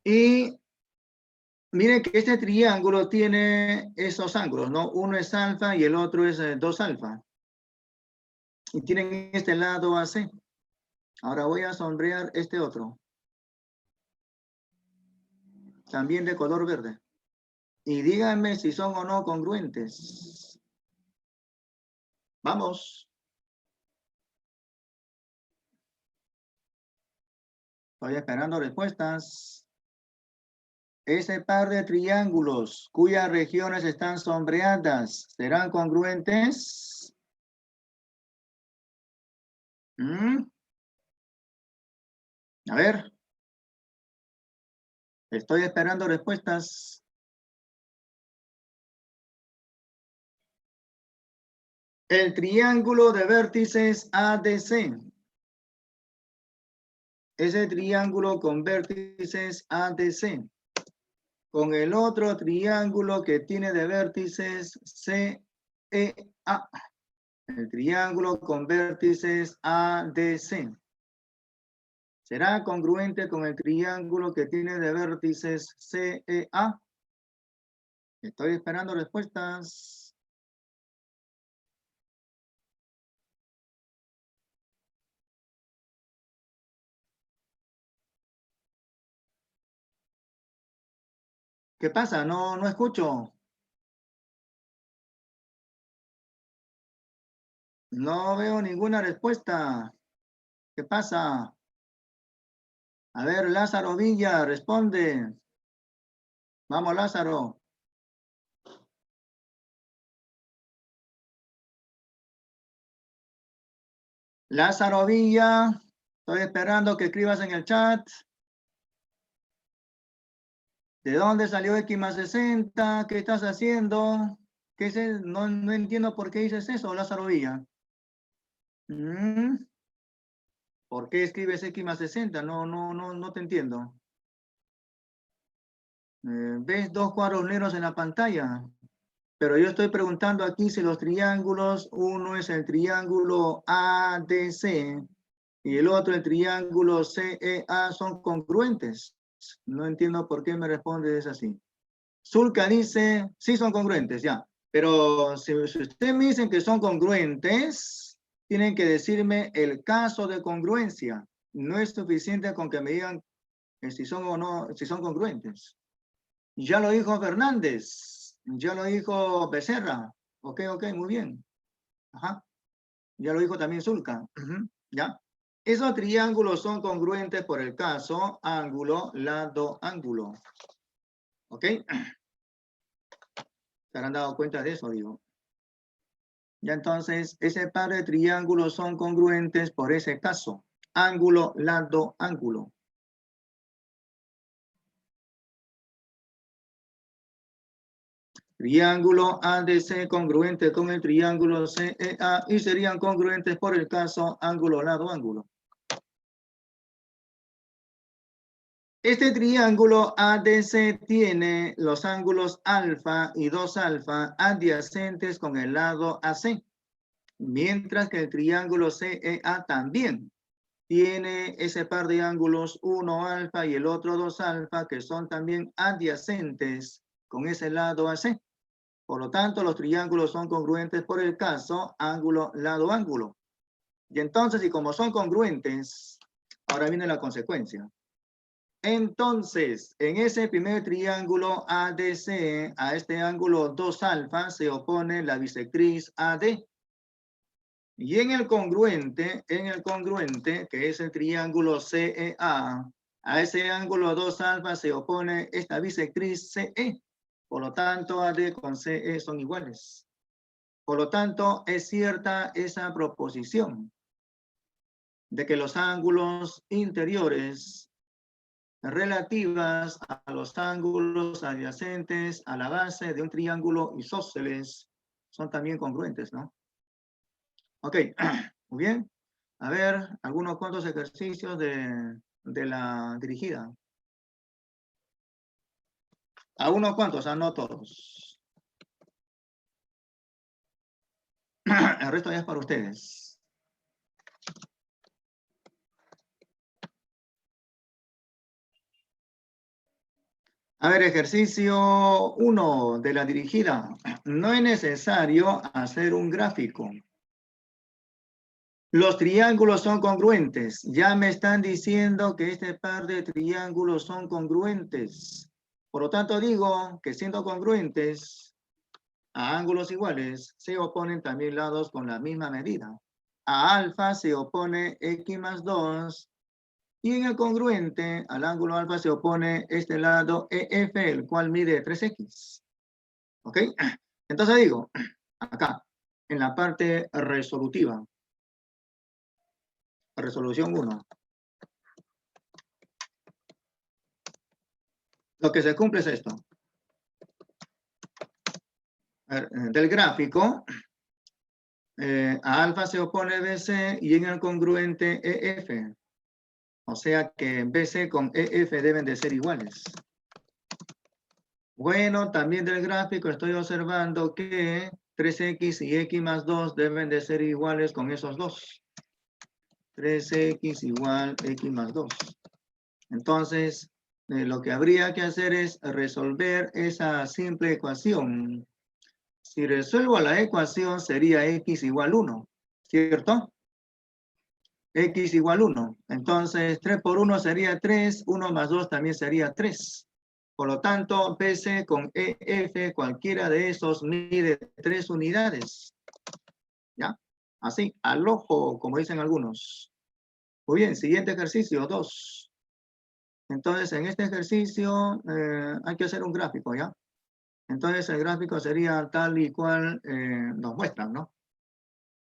Y miren que este triángulo tiene esos ángulos, ¿no? Uno es alfa y el otro es 2 alfa. Y tienen este lado AC. Ahora voy a sombrear este otro. También de color verde. Y díganme si son o no congruentes. Vamos. Estoy esperando respuestas. Ese par de triángulos cuyas regiones están sombreadas, ¿serán congruentes? A ver. Estoy esperando respuestas. El triángulo de vértices ADC. Ese triángulo con vértices ADC. Con el otro triángulo que tiene de vértices CEA. El triángulo con vértices ADC. ¿Será congruente con el triángulo que tiene de vértices CEA? Estoy esperando respuestas. ¿Qué pasa? No escucho. No veo ninguna respuesta. ¿Qué pasa? A ver, Lázaro Villa, responde. Vamos, Lázaro. Lázaro Villa, estoy esperando que escribas en el chat. ¿De dónde salió X más 60? ¿Qué estás haciendo? ¿Qué es eso? No entiendo por qué dices eso, Lázaro Villa. ¿Por qué escribes X más 60? No te entiendo. ¿Ves dos cuadros negros en la pantalla? Pero yo estoy preguntando aquí si los triángulos, uno es el triángulo ADC y el otro el triángulo CEA son congruentes. No entiendo por qué me respondes así. Zulka dice, sí son congruentes, ya. Pero si ustedes me dicen que son congruentes, tienen que decirme el caso de congruencia. No es suficiente con que me digan si son o no, si son congruentes. Ya lo dijo Fernández, ya lo dijo Becerra. Ok, muy bien. Ajá. Ya lo dijo también Zulka. ¿Ya? Esos triángulos son congruentes por el caso ángulo, lado, ángulo. ¿Ok? ¿Se habrán dado cuenta de eso, digo? Ya entonces, ese par de triángulos son congruentes por ese caso. Ángulo, lado, ángulo. Triángulo ADC congruente con el triángulo CEA y serían congruentes por el caso ángulo, lado, ángulo. Este triángulo ADC tiene los ángulos alfa y 2 alfa adyacentes con el lado AC, mientras que el triángulo CEA también tiene ese par de ángulos, uno alfa y el otro 2 alfa, que son también adyacentes con ese lado AC. Por lo tanto, los triángulos son congruentes por el caso ángulo, lado, ángulo. Y entonces, y como son congruentes, ahora viene la consecuencia. Entonces, en ese primer triángulo ADC, a este ángulo 2 alfa se opone la bisectriz AD. Y en el congruente, que es el triángulo CEA, a ese ángulo 2 alfa se opone esta bisectriz CE. Por lo tanto, AD con CE son iguales. Por lo tanto, es cierta esa proposición de que los ángulos interiores relativas a los ángulos adyacentes a la base de un triángulo isósceles son también congruentes, ¿no? Ok, muy bien. A ver, algunos cuantos ejercicios de la dirigida. A unos cuantos, no todos. El resto ya es para ustedes. A ver, ejercicio 1 de la dirigida. No es necesario hacer un gráfico. Los triángulos son congruentes. Ya me están diciendo que este par de triángulos son congruentes. Por lo tanto, digo que siendo congruentes a ángulos iguales, se oponen también lados con la misma medida. A alfa se opone x más 2. Y en el congruente, al ángulo alfa se opone este lado EF, el cual mide 3x. ¿Ok? Entonces digo, acá, en la parte resolutiva, resolución 1. Lo que se cumple es esto. Del gráfico, a alfa se opone BC y en el congruente EF. O sea que BC con EF deben de ser iguales. Bueno, también del gráfico estoy observando que 3x y x más 2 deben de ser iguales con esos dos. 3x igual x más 2. Entonces, lo que habría que hacer es resolver esa simple ecuación. Si resuelvo la ecuación sería x igual 1, ¿cierto? X igual 1. Entonces, 3 por 1 sería 3, 1 más 2 también sería 3. Por lo tanto, PC con EF, cualquiera de esos mide 3 unidades. ¿Ya? Así, al ojo, como dicen algunos. Muy bien, siguiente ejercicio, 2. Entonces, en este ejercicio hay que hacer un gráfico, ¿ya? Entonces, el gráfico sería tal y cual nos muestran, ¿no?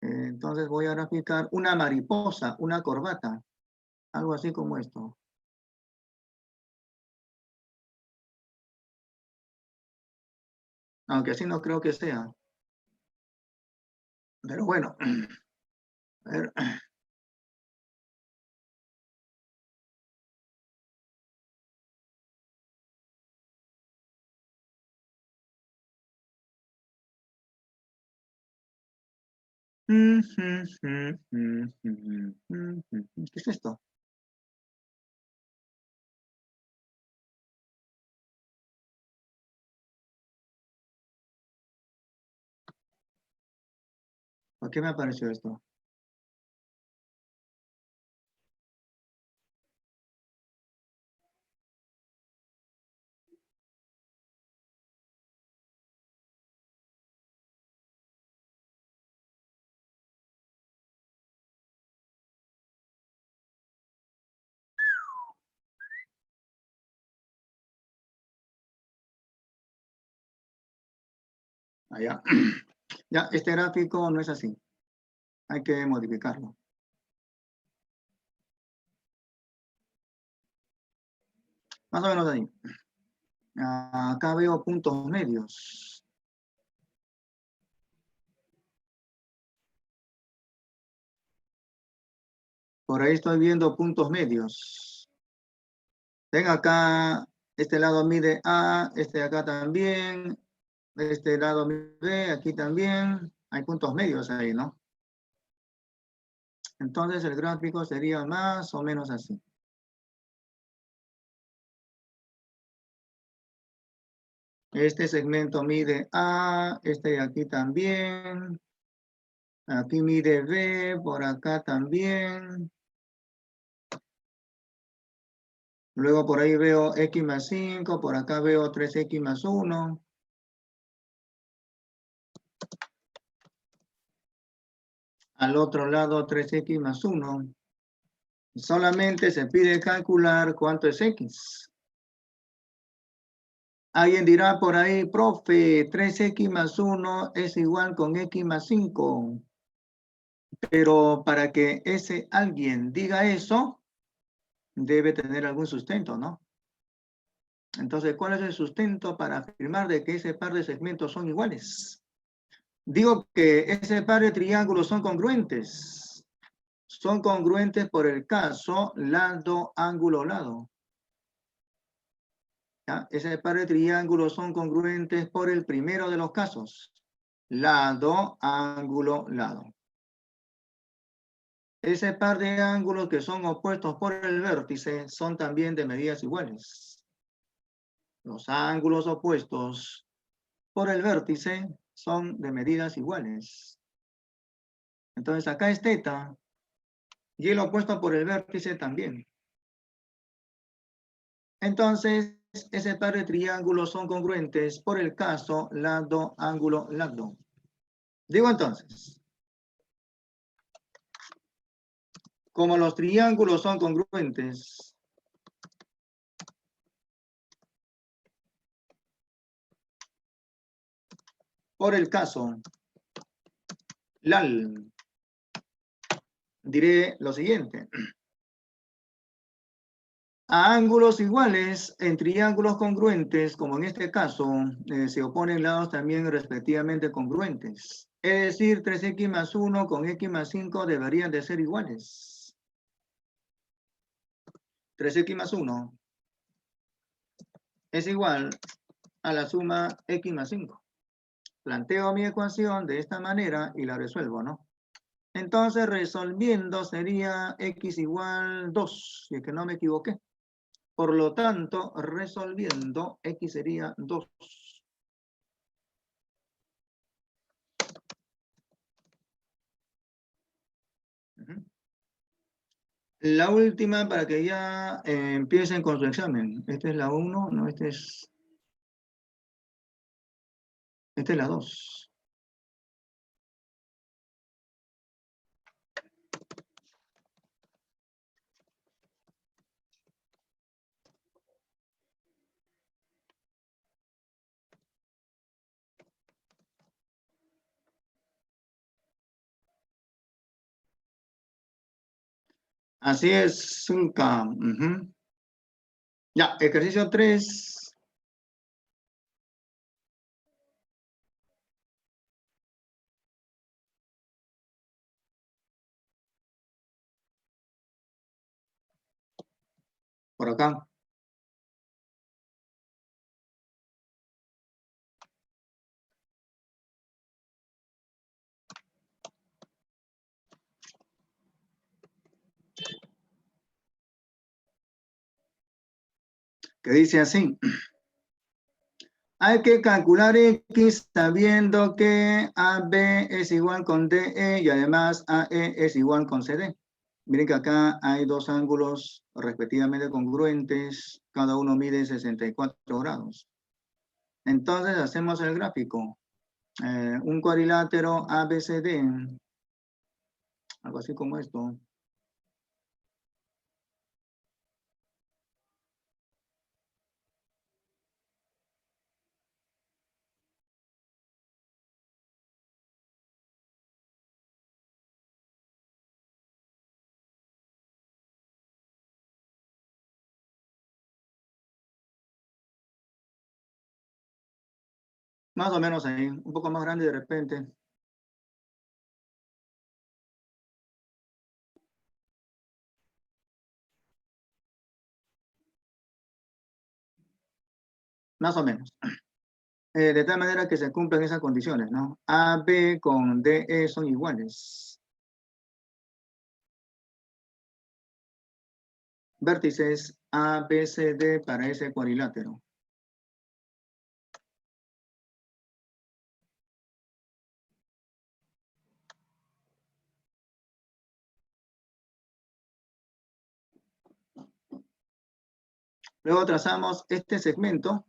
Entonces, voy a graficar una mariposa, una corbata, algo así como esto. Aunque así no creo que sea. Pero bueno, a ver. ¿Qué es esto? ¿Por qué me apareció esto? Allá. Ya, este gráfico no es así. Hay que modificarlo. Más o menos ahí. Acá veo puntos medios. Por ahí estoy viendo puntos medios. Ven acá, este lado mide A, este de acá también, este lado mide B, aquí también. Hay puntos medios ahí, ¿no? Entonces el gráfico sería más o menos así. Este segmento mide A, este de aquí también. Aquí mide B, por acá también. Luego por ahí veo X más 5, por acá veo 3X más 1. Al otro lado 3X más 1. Solamente se pide calcular cuánto es X. Alguien dirá por ahí, profe, 3X más 1 es igual con X más 5. Pero para que ese alguien diga eso, debe tener algún sustento, ¿no? Entonces, ¿cuál es el sustento para afirmar de que ese par de segmentos son iguales? Digo que ese par de triángulos son congruentes. Son congruentes por el caso lado, ángulo, lado. ¿Ya? Ese par de triángulos son congruentes por el primero de los casos. Lado, ángulo, lado. Ese par de ángulos que son opuestos por el vértice son también de medidas iguales. Los ángulos opuestos por el vértice son de medidas iguales. Entonces acá es teta y el opuesto por el vértice también. Entonces ese par de triángulos son congruentes por el caso lado, ángulo, lado. Digo entonces, como los triángulos son congruentes, por el caso LAL, diré lo siguiente. A ángulos iguales en triángulos congruentes, como en este caso, se oponen lados también respectivamente congruentes. Es decir, 3X más 1 con X más 5 deberían de ser iguales. 3X más 1 es igual a la suma X más 5. Planteo mi ecuación de esta manera y la resuelvo, ¿no? Entonces, resolviendo sería X igual 2, si es que no me equivoqué. Por lo tanto, resolviendo, X sería 2. La última para que ya empiecen con su examen. Esta es la 1, no, esta es la 2. Así es, Zulka. Ya, ejercicio 3. Por acá. Que dice así. Hay que calcular X sabiendo que AB es igual con DE y además AE es igual con CD. Miren que acá hay dos ángulos respectivamente congruentes, cada uno mide 64 grados. Entonces hacemos el gráfico. Un cuadrilátero ABCD, algo así como esto. Más o menos ahí, un poco más grande de repente. más o menos. De tal manera que se cumplen esas condiciones, ¿no? AB con DE son iguales. Vértices ABCD para ese cuadrilátero. Luego trazamos este segmento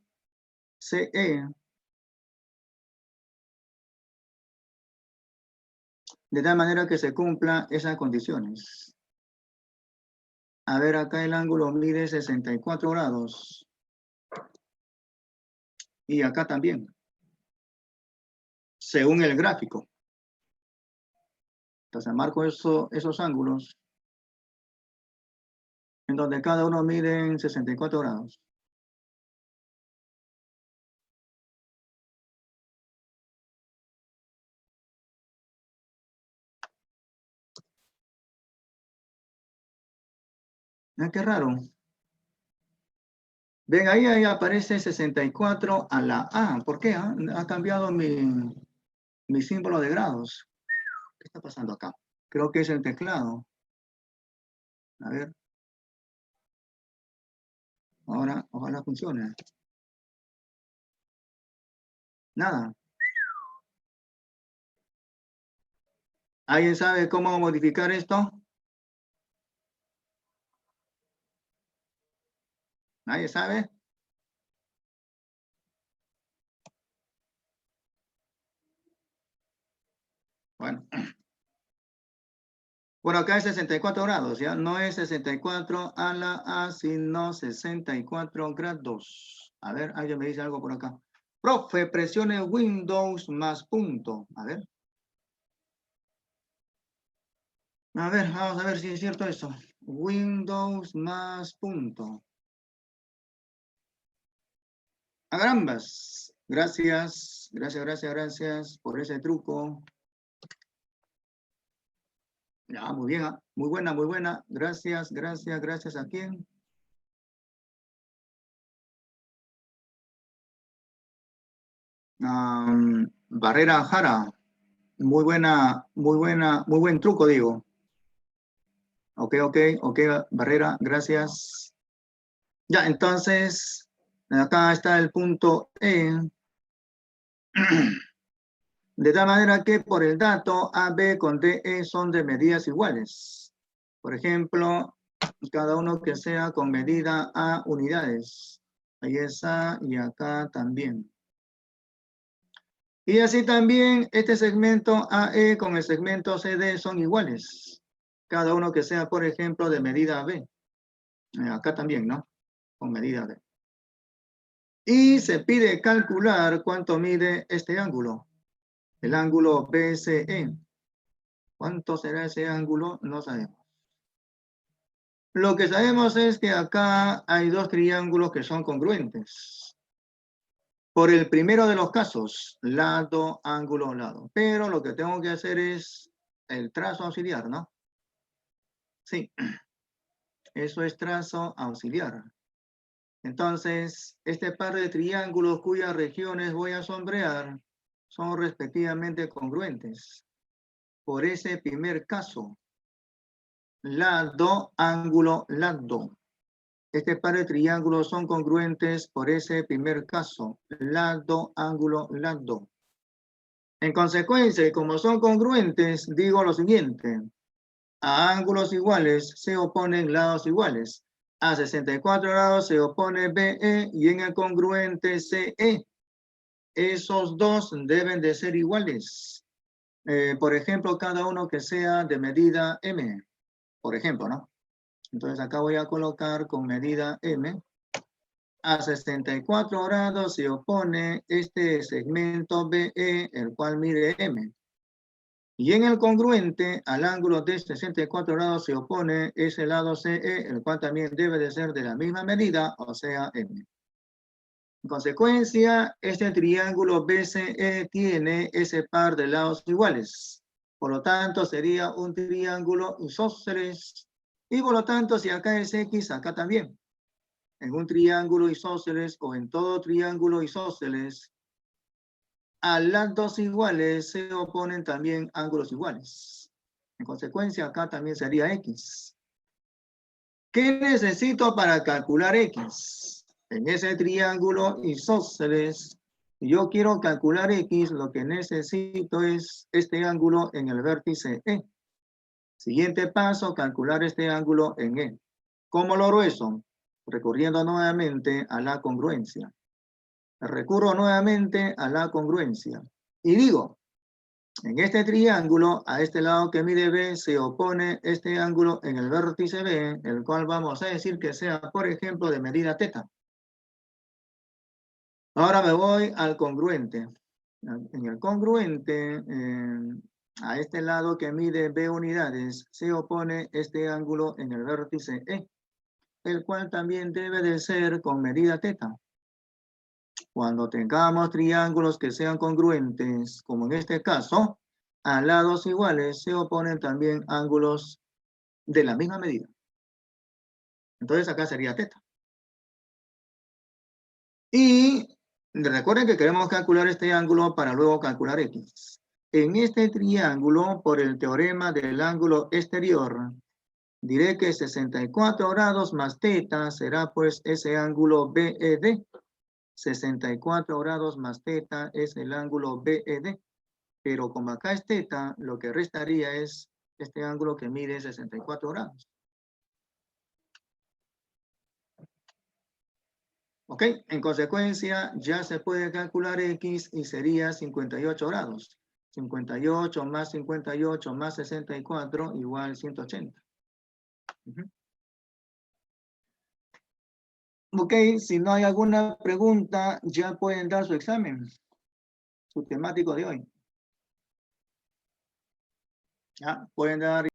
CE de tal manera que se cumplan esas condiciones. A ver, acá el ángulo mide 64 grados. Y acá también. Según el gráfico. Entonces marco esos ángulos en donde cada uno mide 64 grados. Ah, qué raro. Ven, ahí aparece 64 a la A. ¿Por qué? Ha cambiado mi símbolo de grados. ¿Qué está pasando acá? Creo que es el teclado. A ver. Ahora, ojalá funcione. Nada. ¿Alguien sabe cómo modificar esto? ¿Nadie sabe? Bueno. Bueno, acá es 64 grados, ¿ya? No es 64 a la A, sino 64 grados. A ver, alguien me dice algo por acá. Profe, presione Windows más punto. A ver. A ver, vamos a ver si es cierto eso. Windows más punto. A carambas. Gracias, gracias por ese truco. Ya, muy bien, muy buena, muy buena. Gracias. ¿A quién? Barrera Jara. Muy buena, muy buen truco, digo. Ok, Barrera, gracias. Ya, entonces, acá está el punto E. De tal manera que por el dato AB con DE son de medidas iguales. Por ejemplo, cada uno que sea con medida A unidades. Ahí está y acá también. Y así también este segmento AE con el segmento CD son iguales. Cada uno que sea, por ejemplo, de medida B. Acá también, ¿no? Con medida B. Y se pide calcular cuánto mide este ángulo. El ángulo BCE. ¿Cuánto será ese ángulo? No sabemos. Lo que sabemos es que acá hay dos triángulos que son congruentes. Por el primero de los casos, lado, ángulo, lado. Pero lo que tengo que hacer es el trazo auxiliar, ¿no? Sí, eso es trazo auxiliar. Entonces, este par de triángulos cuyas regiones voy a sombrear son respectivamente congruentes. Por ese primer caso, lado, ángulo, lado. Este par de triángulos son congruentes por ese primer caso, lado, ángulo, lado. En consecuencia, como son congruentes, digo lo siguiente. A ángulos iguales se oponen lados iguales. A 64 grados se opone BE y en el congruente CE. Esos dos deben de ser iguales. Por ejemplo, cada uno que sea de medida M. Por ejemplo, ¿no? Entonces acá voy a colocar con medida M. A 64 grados se opone este segmento BE, el cual mide M. Y en el congruente, al ángulo de 64 grados se opone ese lado CE, el cual también debe de ser de la misma medida, o sea, M. En consecuencia, este triángulo BCE tiene ese par de lados iguales. Por lo tanto, sería un triángulo isósceles. Y por lo tanto, si acá es X, acá también. en un triángulo isósceles o en todo triángulo isósceles, a lados iguales se oponen también ángulos iguales. En consecuencia, acá también sería X. ¿Qué necesito para calcular X? En ese triángulo isósceles, si yo quiero calcular X, lo que necesito es este ángulo en el vértice E. Siguiente paso, calcular este ángulo en E. ¿Cómo logro eso? Recurriendo nuevamente a la congruencia. Recurro nuevamente a la congruencia. Y digo, en este triángulo, a este lado que mide B, se opone este ángulo en el vértice B, el cual vamos a decir que sea, por ejemplo, de medida θ. Ahora me voy al congruente. En el congruente, a este lado que mide B unidades, se opone este ángulo en el vértice E, el cual también debe de ser con medida θ. Cuando tengamos triángulos que sean congruentes, como en este caso, a lados iguales se oponen también ángulos de la misma medida. Entonces acá sería θ. Y recuerden que queremos calcular este ángulo para luego calcular X. En este triángulo, por el teorema del ángulo exterior, diré que 64 grados más θ será pues ese ángulo BED. 64 grados más θ es el ángulo BED. Pero como acá es θ, lo que restaría es este ángulo que mide 64 grados. ¿Ok? En consecuencia, ya se puede calcular X y sería 58 grados. 58 más 58 más 64 igual 180. Ok, si no hay alguna pregunta, ya pueden dar su examen, su temático de hoy. Ya, pueden dar